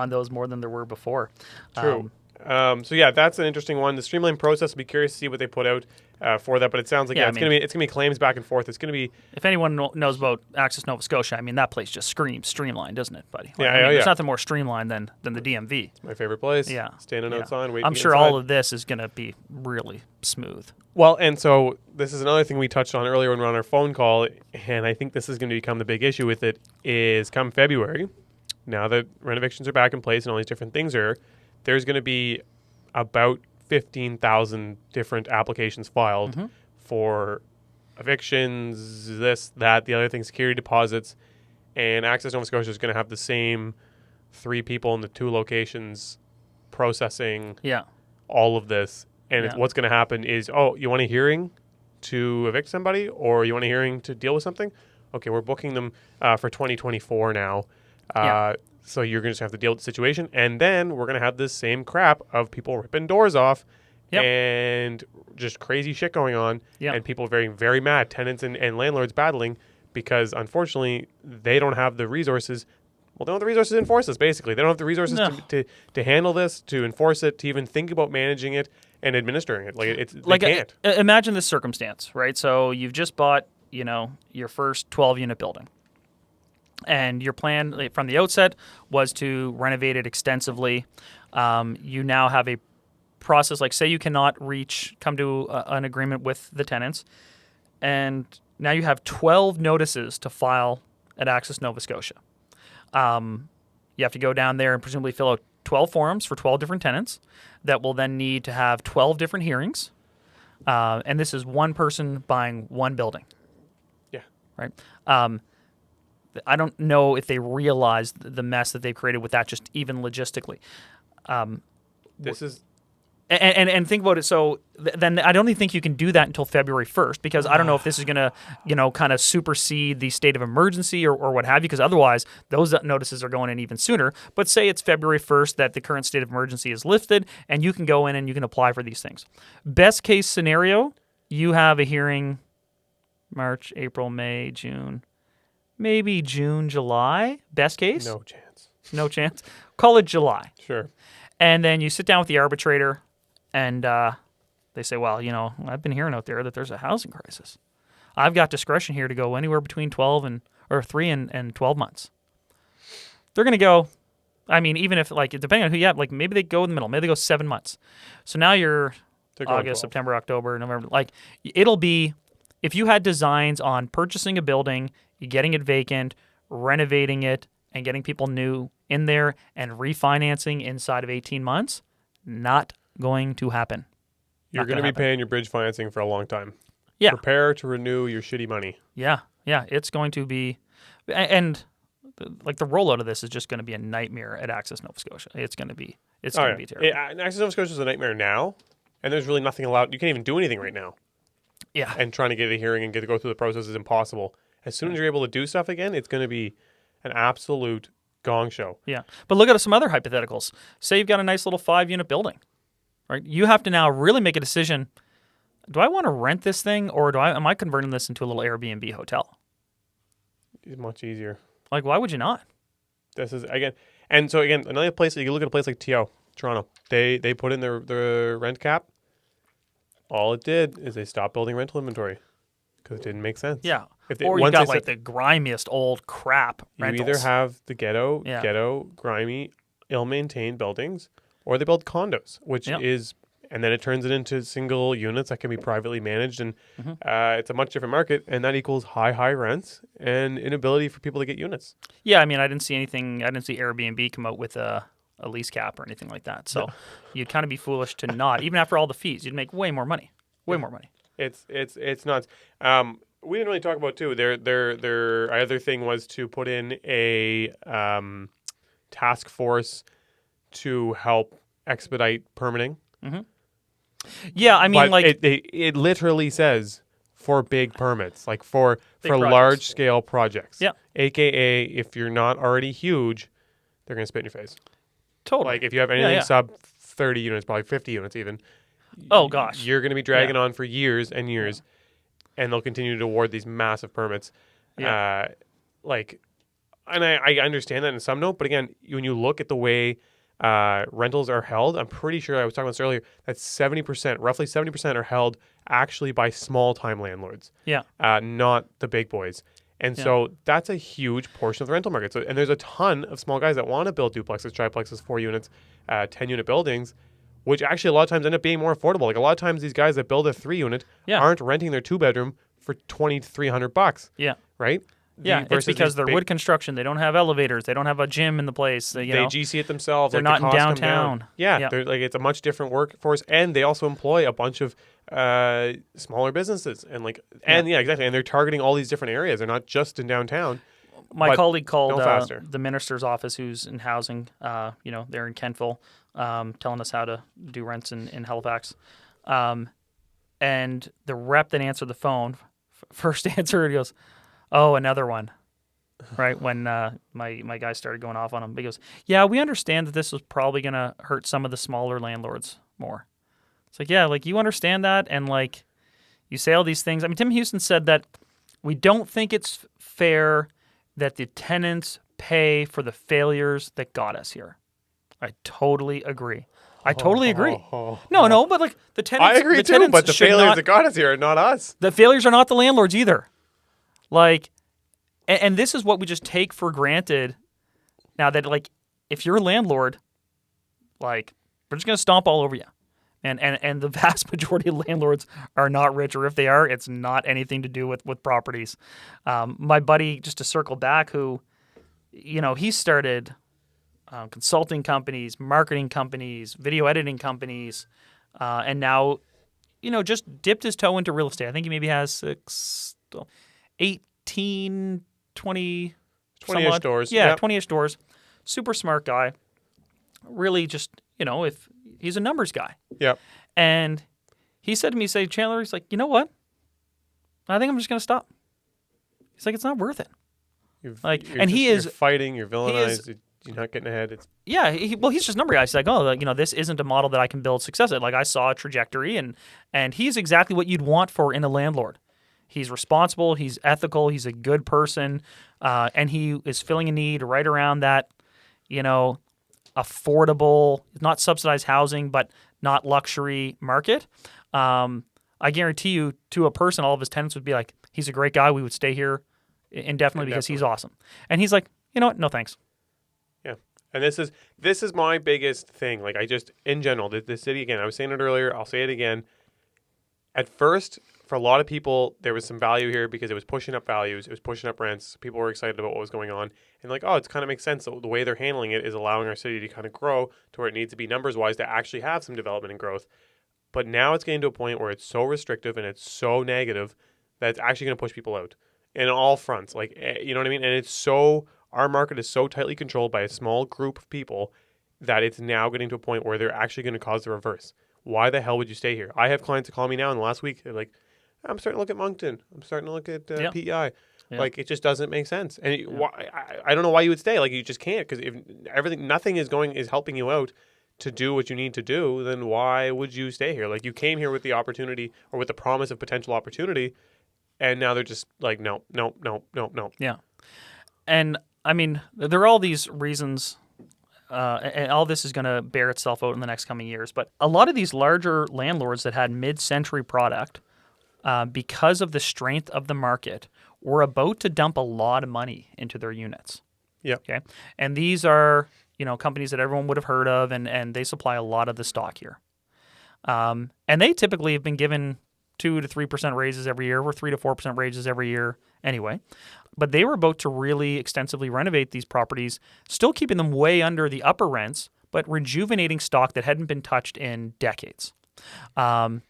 those more than there were before. True. That's an interesting one. The streamlined process. I'll be curious to see what they put out for that. But it sounds like it's gonna be claims back and forth. It's gonna be. If anyone knows about Access Nova Scotia, I mean that place just screams streamlined, doesn't it, buddy? There's nothing more streamlined than the DMV. It's my favorite place. Yeah. Standing outside, waiting. I'm sure all of this is gonna be really smooth. Well, and so this is another thing we touched on earlier when we were on our phone call, and I think this is going to become the big issue with it. Is come February, now that renovations are back in place and all these different things there's going to be about 15,000 different applications filed for evictions, this, that, the other thing, security deposits, and Access Nova Scotia is going to have the same 3 people in the 2 locations processing all of this. And what's going to happen is, you want a hearing to evict somebody, or you want a hearing to deal with something? Okay, we're booking them for 2024 now. So you're going to have to deal with the situation. And then we're going to have this same crap of people ripping doors off and just crazy shit going on. And people very, very mad, tenants and landlords battling because, unfortunately, they don't have the resources. Well, they don't have the resources to enforce this, basically. They don't have the resources to handle this, to enforce it, to even think about managing it and administering it. They can't. Imagine this circumstance, right? So you've just bought, your first 12-unit building. And your plan from the outset was to renovate it extensively. You now have a process, like say you cannot come to an agreement with the tenants, and now you have 12 notices to file at Access Nova Scotia. You have to go down there and presumably fill out 12 forms for 12 different tenants that will then need to have 12 different hearings. And this is one person buying one building. Yeah. Right? I don't know if they realize the mess that they've created with that, just even logistically. This is... And think about it. So then I don't even think you can do that until February 1st because I don't know if this is going to, kind of supersede the state of emergency or what have you, because otherwise those notices are going in even sooner. But say it's February 1st that the current state of emergency is lifted and you can go in and you can apply for these things. Best case scenario, you have a hearing March, April, May, June, maybe June, July. Best case? No chance. No chance. Call it July. Sure. And then you sit down with the arbitrator. And they say, well, I've been hearing out there that there's a housing crisis. I've got discretion here to go anywhere between 3 and 12 months. They're going to go, even if, depending on who you have, maybe they go in the middle. Maybe they go 7 months. So now you're August, September, October, November. It'll be, if you had designs on purchasing a building, getting it vacant, renovating it, and getting people new in there and refinancing inside of 18 months, not going to happen. You're going to be paying your bridge financing for a long time. Yeah. Prepare to renew your shitty money. Yeah. It's going to be, and the rollout of this is just going to be a nightmare at Access Nova Scotia. It's going to be terrible. Access Nova Scotia is a nightmare now, and there's really nothing allowed. You can't even do anything right now. Yeah. And trying to get a hearing and go through the process is impossible. As soon as you're able to do stuff again, it's going to be an absolute gong show. Yeah. But look at some other hypotheticals. Say you've got a nice little 5-unit building. Right? You have to now really make a decision. Do I want to rent this thing or am I converting this into a little Airbnb hotel? It's much easier. Why would you not? This is another place. You look at a place like Toronto. They put in their rent cap. All it did is they stopped building rental inventory because it didn't make sense. Yeah. Or you got the grimiest old crap rentals. You either have the ghetto, grimy, ill-maintained buildings, or they build condos, which is, and then it turns it into single units that can be privately managed, and it's a much different market, and that equals high rents and inability for people to get units. Yeah, I didn't see anything. I didn't see Airbnb come out with a lease cap or anything like that. So you'd kind of be foolish to not, even after all the fees, you'd make way more money. Way more money. It's nuts. We didn't really talk about too. Their other thing was to put in a task force to help expedite permitting. Mm-hmm. Yeah, it literally says for big permits, for large scale projects. Yeah. AKA, if you're not already huge, they're gonna spit in your face. Totally. If you have anything sub 30 units, probably 50 units even. Oh gosh. You're gonna be dragging on for years and years, and they'll continue to award these massive permits. Yeah. And I understand that in some note, but again, when you look at the way rentals are held, I'm pretty sure I was talking about this earlier, that roughly 70% are held actually by small-time landlords. Yeah. Not the big boys. And so that's a huge portion of the rental market. So, and there's a ton of small guys that want to build duplexes, triplexes, 4 units, 10-unit buildings, which actually a lot of times end up being more affordable. A lot of times these guys that build a 3-unit aren't renting their 2-bedroom for $2,300. Yeah. Right? Yeah, it's because they're wood construction. They don't have elevators. They don't have a gym in the place. They GC it themselves. They're not in downtown. Yeah, they're it's a much different workforce, and they also employ a bunch of smaller businesses, and exactly. And they're targeting all these different areas. They're not just in downtown. My colleague called the minister's office, who's in housing. They're in Kentville, telling us how to do rents in Halifax, and the rep that answered the phone first answered, he goes, "Oh, another one." right? When my guy started going off on him. He goes, yeah, we understand that this was probably going to hurt some of the smaller landlords more. It's like, yeah, like you understand that, and like you say all these things. I mean, Tim Houston said that we don't think it's fair that the tenants pay for the failures that got us here. I totally agree. No, but like the tenants. I agree the too, tenants but the should failures not- that got us here are not us. The failures are not the landlords either. Like, and this is what we just take for granted now that, like, if you're a landlord, like, we're just going to stomp all over you. And the vast majority of landlords are not rich, or if they are, it's not anything to do with properties. My buddy, just to circle back, who, he started consulting companies, marketing companies, video editing companies, and now, just dipped his toe into real estate. I think he maybe has 18, 20... 20-ish doors. Yeah, Yep. 20-ish doors. Super smart guy. Really just, if he's a numbers guy. Yep. And he said to me, Chandler, he's like, you know what? I think I'm just going to stop. He's like, it's not worth it. You're fighting, you're villainized, you're not getting ahead. Yeah, he's just a number guy. He's like, this isn't a model that I can build success at. Like, I saw a trajectory, and he's exactly what you'd want in a landlord. He's responsible, he's ethical, he's a good person, and he is filling a need right around that, affordable, not subsidized housing, but not luxury market. I guarantee you, to a person, all of his tenants would be like, he's a great guy, we would stay here indefinitely because he's awesome. And he's like, you know what, no thanks. Yeah. And this is my biggest thing. Like, in general, the city, again, I was saying it earlier, I'll say it again. At first, for a lot of people, there was some value here because it was pushing up values, it was pushing up rents. People were excited about what was going on. And like, it kind of makes sense. So the way they're handling it is allowing our city to kind of grow to where it needs to be numbers-wise to actually have some development and growth. But now it's getting to a point where it's so restrictive and it's so negative that it's actually going to push people out in all fronts. Like, you know what I mean? And our market is so tightly controlled by a small group of people that it's now getting to a point where they're actually going to cause the reverse. Why the hell would you stay here? I have clients that call me now in the last week. They're like, I'm starting to look at Moncton. I'm starting to look at PEI. Yeah. Like, it just doesn't make sense. And I don't know why you would stay. Like, you just can't, because if nothing is helping you out to do what you need to do, then why would you stay here? Like, you came here with the opportunity or with the promise of potential opportunity, and now they're just like, no. Yeah. And I mean, there are all these reasons, and all this is going to bear itself out in the next coming years. But a lot of these larger landlords that had mid-century product, because of the strength of the market, were about to dump a lot of money into their units. Yeah. Okay. And these are, companies that everyone would have heard of, and they supply a lot of the stock here. And they typically have been given 2 to 3% raises every year, or 3 to 4% raises every year anyway. But they were about to really extensively renovate these properties, still keeping them way under the upper rents, but rejuvenating stock that hadn't been touched in decades. And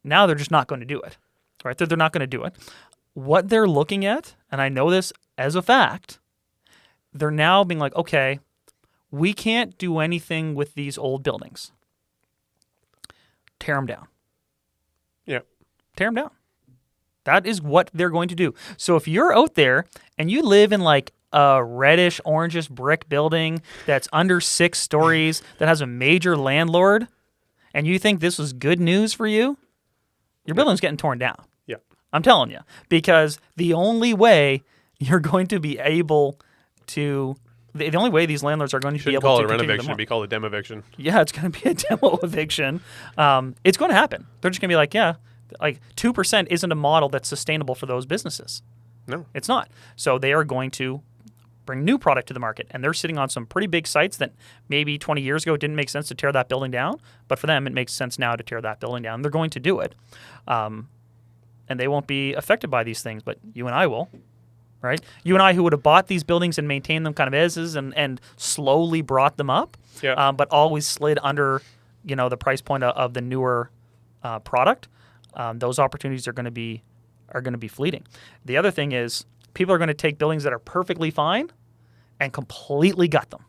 now they're just not going to do it, right? They're not going to do it. What they're looking at, and I know this as a fact, they're now being like, okay, we can't do anything with these old buildings. Tear them down. Yeah. Tear them down. That is what they're going to do. So if you're out there and you live in like a reddish, orangish brick building that's under 6 stories, that has a major landlord, and you think this was good news for you, your building's getting torn down. Yeah. I'm telling you. Because the only way you're going to be able to... The only way these landlords are going to be able to... Shouldn't call it a renovation, it'd be called a demo eviction. Yeah, it's going to be a demo eviction. It's going to happen. They're just going to be like, yeah, like 2% isn't a model that's sustainable for those businesses. No. It's not. So they are going to bring new product to the market. And they're sitting on some pretty big sites that maybe 20 years ago it didn't make sense to tear that building down. But for them, it makes sense now to tear that building down. They're going to do it. And they won't be affected by these things, but you and I will. Right? You and I, who would have bought these buildings and maintained them kind of as is and slowly brought them up, but always slid under, the price point of the newer product. Those opportunities are going to be fleeting. The other thing is, people are going to take buildings that are perfectly fine and completely gut them.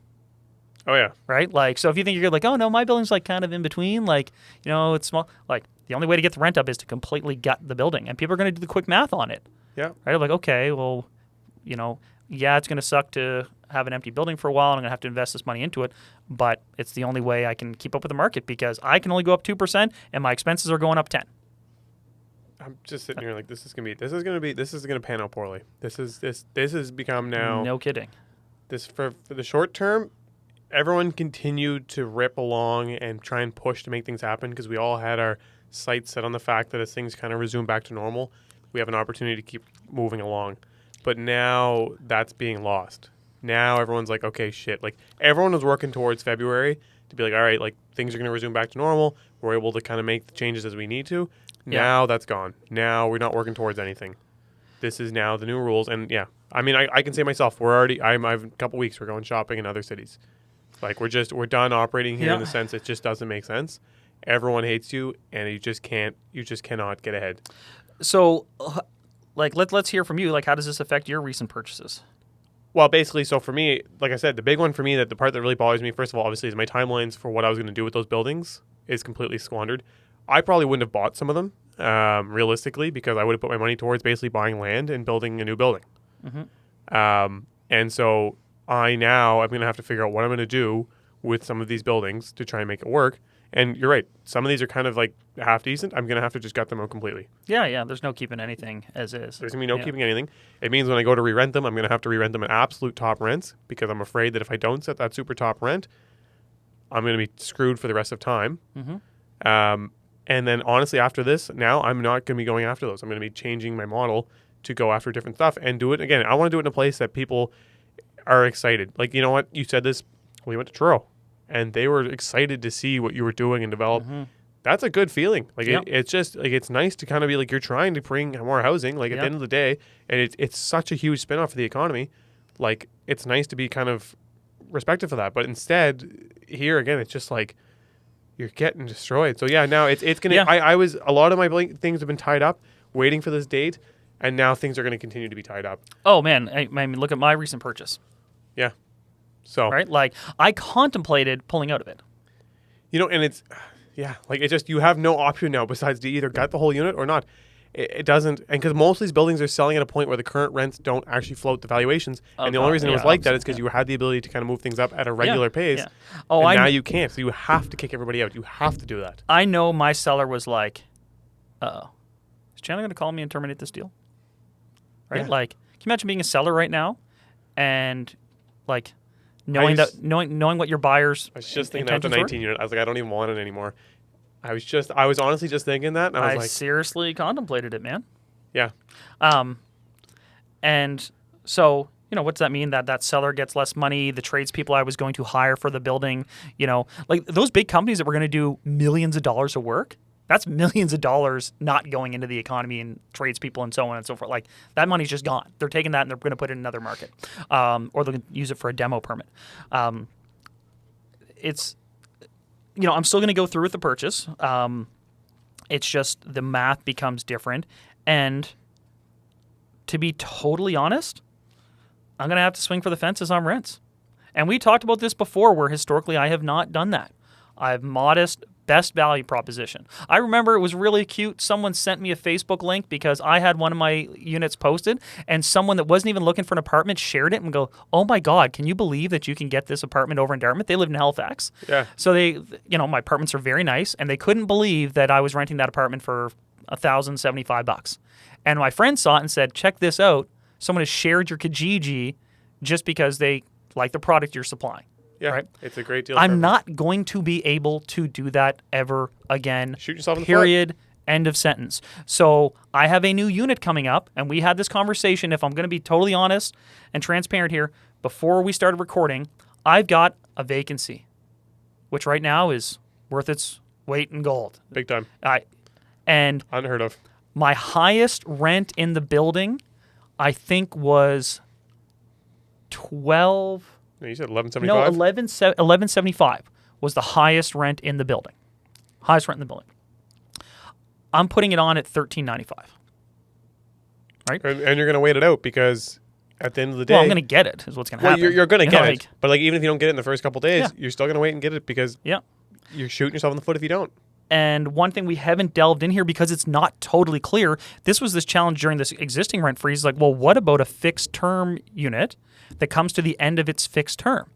Oh yeah. Right? Like, so if you think you're like, oh no, my building's like kind of in between, like, it's small. Like, the only way to get the rent up is to completely gut the building, and people are going to do the quick math on it. Yeah. Right? I'm like, okay, well, yeah, it's going to suck to have an empty building for a while, and I'm going to have to invest this money into it, but it's the only way I can keep up with the market because I can only go up 2% and my expenses are going up 10. I'm just sitting here like this is gonna pan out poorly. This has become now. No kidding. This for the short term, everyone continued to rip along and try and push to make things happen because we all had our sights set on the fact that as things kind of resume back to normal, we have an opportunity to keep moving along. But now that's being lost. Now everyone's like, okay, shit. Like everyone was working towards February to be like, all right, like things are going to resume back to normal. We're able to kind of make the changes as we need to. Now that's gone. Now we're not working towards anything. This is now the new rules. And yeah, I mean, I can say myself, I've a couple weeks, we're going shopping in other cities. Like we're done operating here in the sense it just doesn't make sense. Everyone hates you and you just cannot get ahead. So like, let's hear from you. Like, how does this affect your recent purchases? Well, basically, so for me, like I said, the big one for me, that the part that really bothers me, first of all, obviously, is my timelines for what I was going to do with those buildings is completely squandered. I probably wouldn't have bought some of them, realistically, because I would have put my money towards basically buying land and building a new building. Mm-hmm. And so I'm going to have to figure out what I'm going to do with some of these buildings to try and make it work. And you're right. Some of these are kind of like half decent. I'm going to have to just gut them out completely. Yeah. There's no keeping anything as is. There's going to be no keeping anything. It means when I go to re-rent them, I'm going to have to re-rent them at absolute top rents because I'm afraid that if I don't set that super top rent, I'm going to be screwed for the rest of time. Mm-hmm. And then honestly, after this, now I'm not going to be going after those. I'm going to be changing my model to go after different stuff and do it. Again, I want to do it in a place that people are excited. Like, you know what? You said this. We went to Truro. And they were excited to see what you were doing and develop. Mm-hmm. That's a good feeling. Like it's just like it's nice to kind of be like you're trying to bring more housing. Like at the end of the day, and it's such a huge spinoff for the economy. Like it's nice to be kind of respected for that. But instead, here again, it's just like you're getting destroyed. So yeah, now it's gonna. Yeah. I was a lot of my things have been tied up, waiting for this date, and now things are going to continue to be tied up. Oh man, I mean, look at my recent purchase. Yeah. So right, like I contemplated pulling out of it. And it's, like it's just you have no option now besides to either gut the whole unit or not. It doesn't, and because most of these buildings are selling at a point where the current rents don't actually float the valuations, and the only reason it was like that is because you had the ability to kind of move things up at a regular pace. Yeah. Oh, and now you can't, so you have to kick everybody out. You have to do that. I know my seller was like, "Uh-oh, is Chandler going to call me and terminate this deal?" Right? Yeah. Like, can you imagine being a seller right now, and like. Knowing what your buyers. I was just thinking after 19 unit, I was like, I don't even want it anymore. I was honestly just thinking that. And I was like, seriously contemplated it, man. Yeah. And so what does that mean? That seller gets less money. The tradespeople I was going to hire for the building, like those big companies that were going to do millions of dollars of work. That's millions of dollars not going into the economy and tradespeople and so on and so forth. Like that money's just gone. They're taking that and they're going to put it in another market, or they'll use it for a demo permit. It's, I'm still going to go through with the purchase. It's just the math becomes different, and to be totally honest, I'm going to have to swing for the fences on rents. And we talked about this before, where historically I have not done that. I have modest. Best value proposition. I remember it was really cute. Someone sent me a Facebook link because I had one of my units posted, and someone that wasn't even looking for an apartment shared it and go, "Oh my God, can you believe that you can get this apartment over in Dartmouth?" They live in Halifax. Yeah. So my apartments are very nice, and they couldn't believe that I was renting that apartment for $1,075. And my friend saw it and said, "Check this out. Someone has shared your Kijiji just because they like the product you're supplying." Yeah, right? It's a great deal. I'm not going to be able to do that ever again. Shoot yourself in the period. foot. End of sentence. So I have a new unit coming up, and we had this conversation. If I'm going to be totally honest and transparent here, before we started recording, I've got a vacancy, which right now is worth its weight in gold. Big time. And unheard of. My highest rent in the building, I think, was 12. You said $11.75? No, $11.75 was the highest rent in the building. Highest rent in the building. I'm putting it on at $13.95. Right? And you're going to wait it out because at the end of the day... Well, I'm going to get it is what's going to happen. You're going to get it. But even if you don't get it in the first couple of days, you're still going to wait and get it because you're shooting yourself in the foot if you don't. And one thing we haven't delved in here because it's not totally clear, this was this challenge during this existing rent freeze. Like, well, what about a fixed term unit that comes to the end of its fixed term?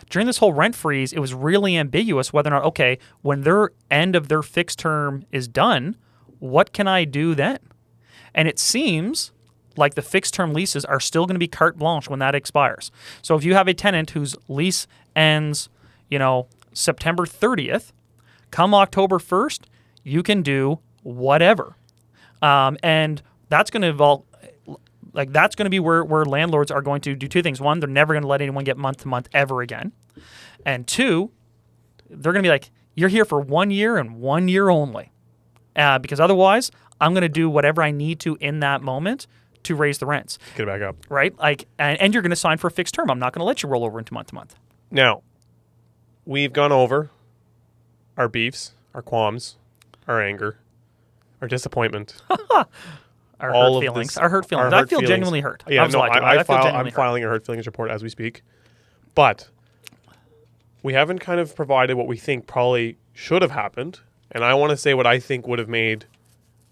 During this whole rent freeze, it was really ambiguous whether or not, okay, when their end of their fixed term is done, what can I do then? And it seems like the fixed term leases are still going to be carte blanche when that expires. So if you have a tenant whose lease ends, September 30th, come October 1st, you can do whatever. And that's going to involve, that's going to be where landlords are going to do two things. One, they're never going to let anyone get month to month ever again. And two, they're going to be like, you're here for 1 year and 1 year only. Because otherwise, I'm going to do whatever I need to in that moment to raise the rents. Get it back up. Right? And you're going to sign for a fixed term. I'm not going to let you roll over into month to month. Now, we've gone over our beefs, our qualms, our anger, our disappointment. Our all hurt of feelings. this- Our hurt feelings. our I hurt feel feelings. genuinely hurt. Yeah, I I'm filing a hurt feelings report as we speak. But we haven't kind of provided what we think probably should have happened. And I want to say what I think would have made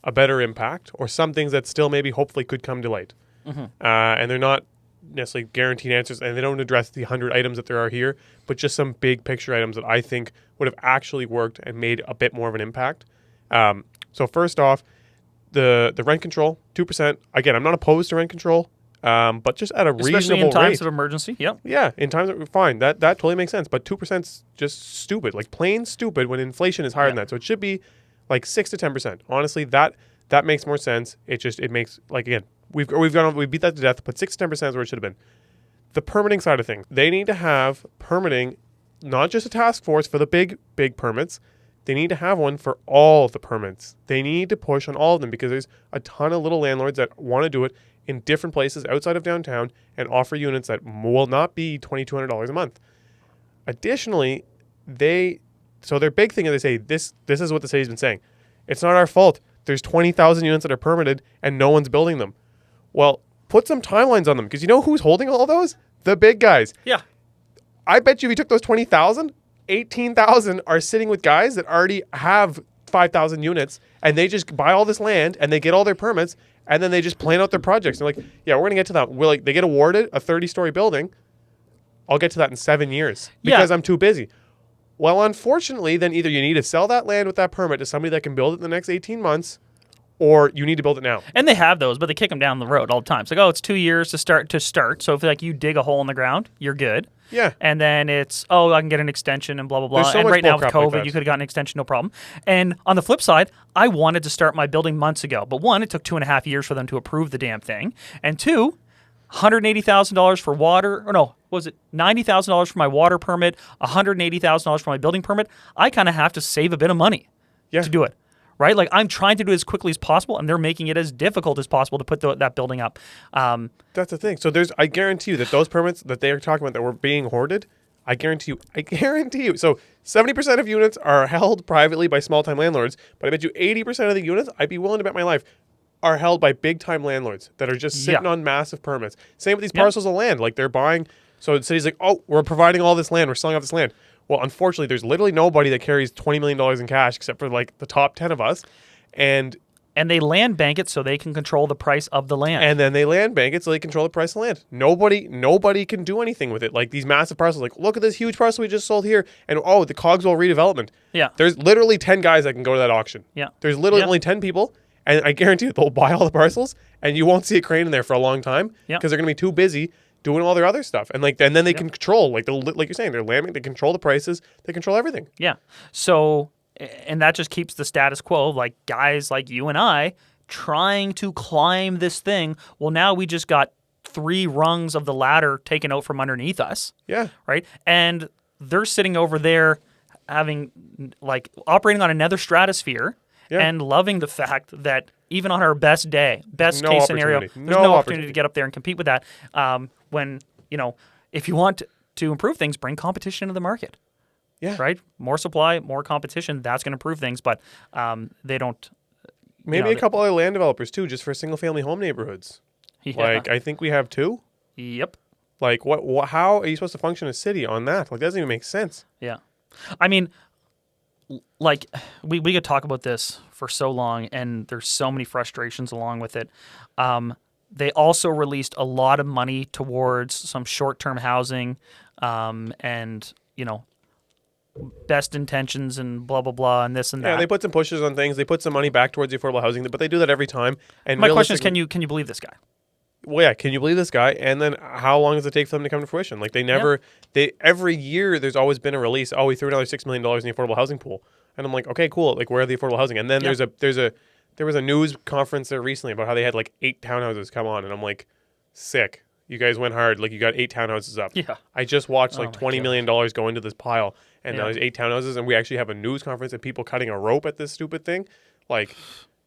a better impact, or some things that still maybe hopefully could come to light. And they're not necessarily guaranteed answers, and they don't address the 100 items that there are here, but just some big picture items that I think would have actually worked and made a bit more of an impact. So first off, the rent control, 2%. Again, I'm not opposed to rent control, but just at a Especially reasonable in times rate. of emergency. Yep. Yeah, in times that we're fine. That totally makes sense. But 2% is just stupid, like plain stupid when inflation is higher than that. So it should be like 6 to 10%. Honestly, that makes more sense. It makes, like, again, we beat that to death, but 6 to 10% is where it should have been. The permitting side of things, they need to have permitting, not just a task force for the big permits. They need to have one for all the permits. They need to push on all of them, because there's a ton of little landlords that want to do it in different places outside of downtown and offer units that will not be $2,200 a month. Additionally, their big thing is they say, this is what the city's been saying. It's not our fault. There's 20,000 units that are permitted and no one's building them. Well, put some timelines on them, because you know who's holding all those? The big guys. Yeah. I bet you if you took those 20,000, 18,000 are sitting with guys that already have 5,000 units, and they just buy all this land and they get all their permits, and then they just plan out their projects. They're like, yeah, we're going to get to that. They get awarded a 30-story building. I'll get to that in 7 years because I'm too busy. Well, unfortunately, then either you need to sell that land with that permit to somebody that can build it in the next 18 months, or you need to build it now. And they have those, but they kick them down the road all the time. It's like, it's 2 years to start. So if you dig a hole in the ground, you're good. Yeah. And then it's, I can get an extension and blah, blah, blah. There's so and much right now with bullcrap like COVID, that. you could have gotten an extension, no problem. And on the flip side, I wanted to start my building months ago. But one, it took 2.5 years for them to approve the damn thing. And two, $180,000 for water, or no, what was it $90,000 for my water permit, $180,000 for my building permit. I kind of have to save a bit of money to do it, right? Like, I'm trying to do it as quickly as possible, and they're making it as difficult as possible to put that building up. That's the thing. So I guarantee you that those permits that they are talking about that were being hoarded, I guarantee you. So 70% of units are held privately by small-time landlords, but I bet you 80% of the units, I'd be willing to bet my life, are held by big-time landlords that are just sitting on massive permits. Same with these parcels of land. Like, they're buying, so the city's like, we're providing all this land, we're selling off this land. Well, unfortunately, there's literally nobody that carries $20 million in cash except for, like, the top 10 of us. And they land bank it so they can control the price of the land. And then they land bank it so they control the price of land. Nobody can do anything with it. Like, these massive parcels, like, look at this huge parcel we just sold here. And, the Cogswell redevelopment. Yeah. There's literally 10 guys that can go to that auction. Yeah. There's literally only 10 people. And I guarantee you they'll buy all the parcels, and you won't see a crane in there for a long time because they're going to be too busy doing all their other stuff. And and then they can control, like you're saying, they're landing, they control the prices, they control everything. Yeah. So, and that just keeps the status quo, like guys like you and I trying to climb this thing. Well, now we just got 3 rungs of the ladder taken out from underneath us. Yeah. Right. And they're sitting over there having, like, operating on another stratosphere. Yeah. And loving the fact that even on our best day, best case scenario, there's no opportunity to get up there and compete with that. When, if you want to improve things, bring competition into the market. Yeah. Right? More supply, more competition, that's going to improve things, but they don't. Maybe a couple other land developers too, just for single-family home neighborhoods. Yeah. Like, I think we have 2. Yep. Like, how are you supposed to function a city on that? Like, that doesn't even make sense. Yeah. I mean, like we could talk about this for so long, and there's so many frustrations along with it. They also released a lot of money towards some short-term housing, and best intentions and blah blah blah and this and that. Yeah, they put some pushes on things. They put some money back towards the affordable housing, but they do that every time. And my question is, can you believe this guy? Well, yeah, can you believe this guy? And then how long does it take for them to come to fruition? Like every year there's always been a release. Oh, we threw another $6 million in the affordable housing pool, and I'm like, okay, cool. Like, where are the affordable housing? And then there was a news conference there recently about how they had like 8 townhouses come on, and I'm like, sick. You guys went hard. Like, you got 8 townhouses up. Yeah. I just watched like $20 million go into this pile, and now there's 8 townhouses, and we actually have a news conference and people cutting a rope at this stupid thing. Like,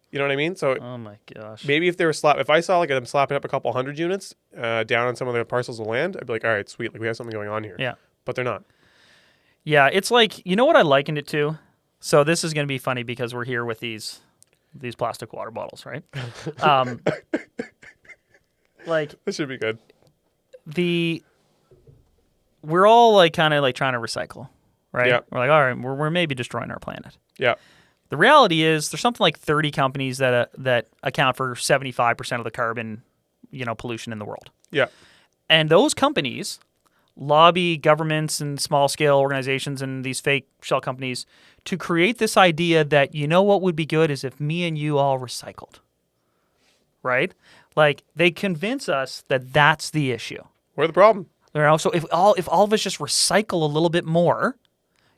you know what I mean? So, oh my gosh. maybe if I saw like them slapping up a couple hundred units down on some of the parcels of land, I'd be like, all right, sweet. Like, we have something going on here. Yeah. But they're not. Yeah, it's like, you know what I likened it to? So this is going to be funny because we're here with these plastic water bottles, right? Like, This should be good. we're all like kind of like trying to recycle, right? Yeah. We're like, all right, we're maybe destroying our planet. Yeah. The reality is there's something like 30 companies that account for 75% of the carbon, pollution in the world. Yeah. And those companies lobby governments and small scale organizations and these fake shell companies to create this idea that, what would be good is if me and you all recycled, right? Like, they convince us that that's the issue. We're the problem. So if all of us just recycle a little bit more,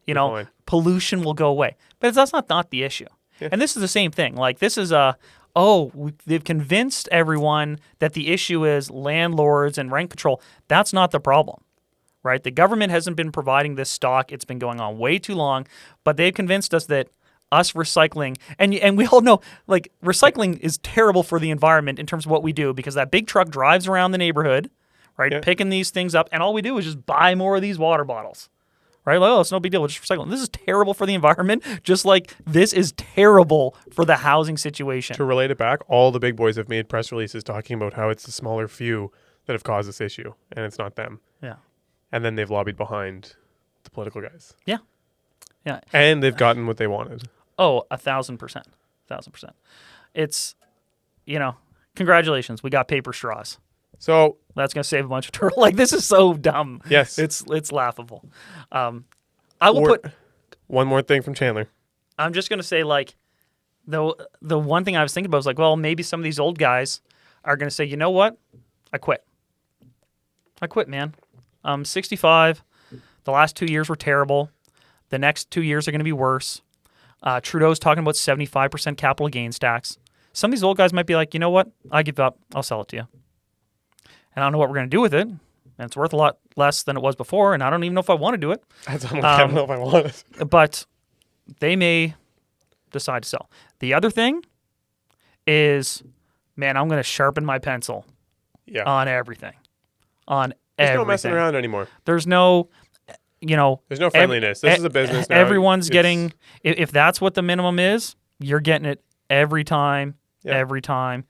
fine. pollution will go away. But that's not the issue. Yeah. And this is the same thing. Like, this is they've convinced everyone that the issue is landlords and rent control. That's not the problem, right? The government hasn't been providing this stock. It's been going on way too long. But they've convinced us that us recycling, and we all know, like, recycling is terrible for the environment in terms of what we do, because that big truck drives around the neighborhood, right, picking these things up, and all we do is just buy more of these water bottles, right? Like, it's no big deal, we'll just recycle them. This is terrible for the environment, just like this is terrible for the housing situation. To relate it back, all the big boys have made press releases talking about how it's the smaller few that have caused this issue, and it's not them. Yeah. And then they've lobbied behind the political guys. Yeah. Yeah. And they've gotten what they wanted. Oh, 1,000%. 1,000%. It's, congratulations, we got paper straws. So That's going to save a bunch of turtle. Like, this is so dumb. Yes. It's laughable. I will put one more thing from Chandler. I'm just going to say, like, the one thing I was thinking about was like, well, maybe some of these old guys are going to say, you know what? I quit, man. I'm 65. The last 2 years were terrible. The next 2 years are going to be worse. Trudeau's talking about 75% capital gains tax. Some of these old guys might be like, you know what? I give up. I'll sell it to you. And I don't know what we're going to do with it. And it's worth a lot less than it was before. And I don't even know if I want to do it. I don't know if I want it. But they may decide to sell. The other thing is, man, I'm going to sharpen my pencil on everything. There's no messing around anymore. There's no, there's no friendliness. This is a business now. Everyone's getting, if that's what the minimum is, you're getting it every time, every time.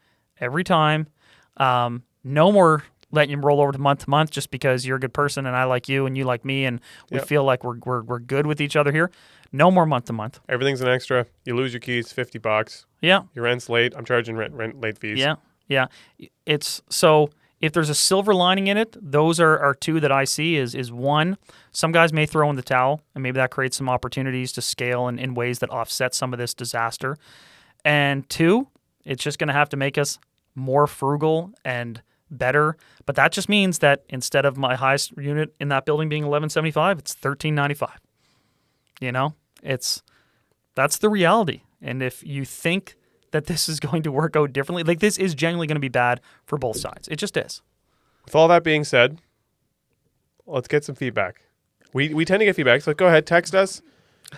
No more letting you roll over to month just because you're a good person and I like you and you like me and we feel like we're good with each other here. No more month to month. Everything's an extra. You lose your keys, $50. Yeah. Your rent's late. I'm charging rent late fees. Yeah. It's so if there's a silver lining in it, those are two that I see is one, some guys may throw in the towel and maybe that creates some opportunities to scale in ways that offset some of this disaster. And two, it's just going to have to make us more frugal and better. But that just means that instead of my highest unit in that building being $1,175, it's $1,395. That's the reality. And if you think that this is going to work out differently, like, this is genuinely going to be bad for both sides. It just is. With all that being said, let's get some feedback. We tend to get feedback, so go ahead, text us.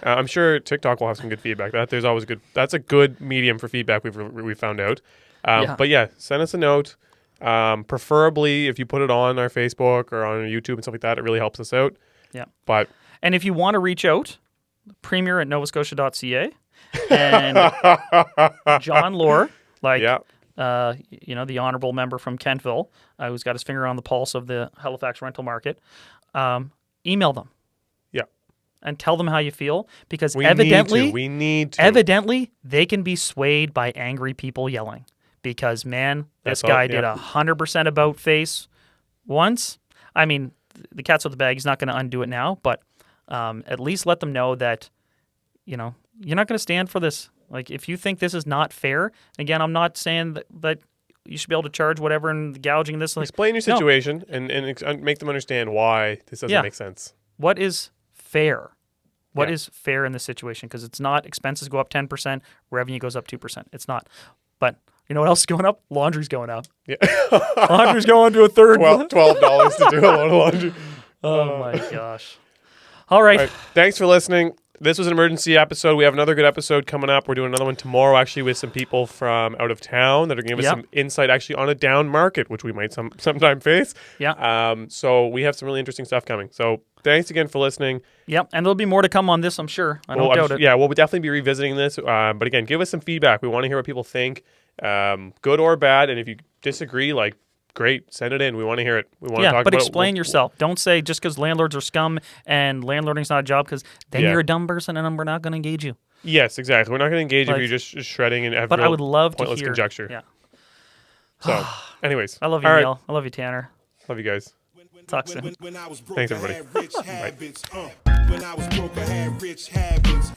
I'm sure TikTok will have some good feedback. There's always good. That's a good medium for feedback. We've found out. But yeah, send us a note. Preferably if you put it on our Facebook or on our YouTube and stuff like that, it really helps us out. Yeah. But and if you want to reach out, premier at novascotia.ca and John Lohr, the honorable member from Kentville, who's got his finger on the pulse of the Halifax rental market, email them. and tell them how you feel, because We evidently need to. evidently they can be swayed by angry people yelling. Because, man, this guy did 100% about face once. I mean, the cat's out the bag. He's not going to undo it now, but at least let them know that, you're not going to stand for this. Like, if you think this is not fair, again, I'm not saying that you should be able to charge whatever and gouging this. Like, explain your situation and make them understand why this doesn't make sense. What is fair? What is fair in this situation? Because it's not expenses go up 10%, revenue goes up 2%. It's not. But you know what else is going up? Laundry's going up. Yeah. Laundry's going to a third. $12 to do a load of laundry. Oh my gosh. All right. Thanks for listening. This was an emergency episode. We have another good episode coming up. We're doing another one tomorrow, actually, with some people from out of town that are going to give us some insight, actually, on a down market, which we might sometime face. Yeah. So we have some really interesting stuff coming. So thanks again for listening. Yep, and there'll be more to come on this, I'm sure. I don't doubt it. Yeah, we'll definitely be revisiting this. But again, give us some feedback. We want to hear what people think, good or bad. And if you disagree, great, send it in. We want to hear it. We want to talk about it. But explain yourself. Don't say just because landlords are scum and landlording's not a job, because then you're a dumb person and we're not going to engage you. Yes, exactly. We're not going to engage if you're just shredding and have I would love pointless to hear conjecture. Yeah. So, anyways. I love you, Neal. I love you, Tanner. Love you guys. Talk soon. When I was broke, Thanks, I everybody. had rich habits. When I was broke, I had rich habits.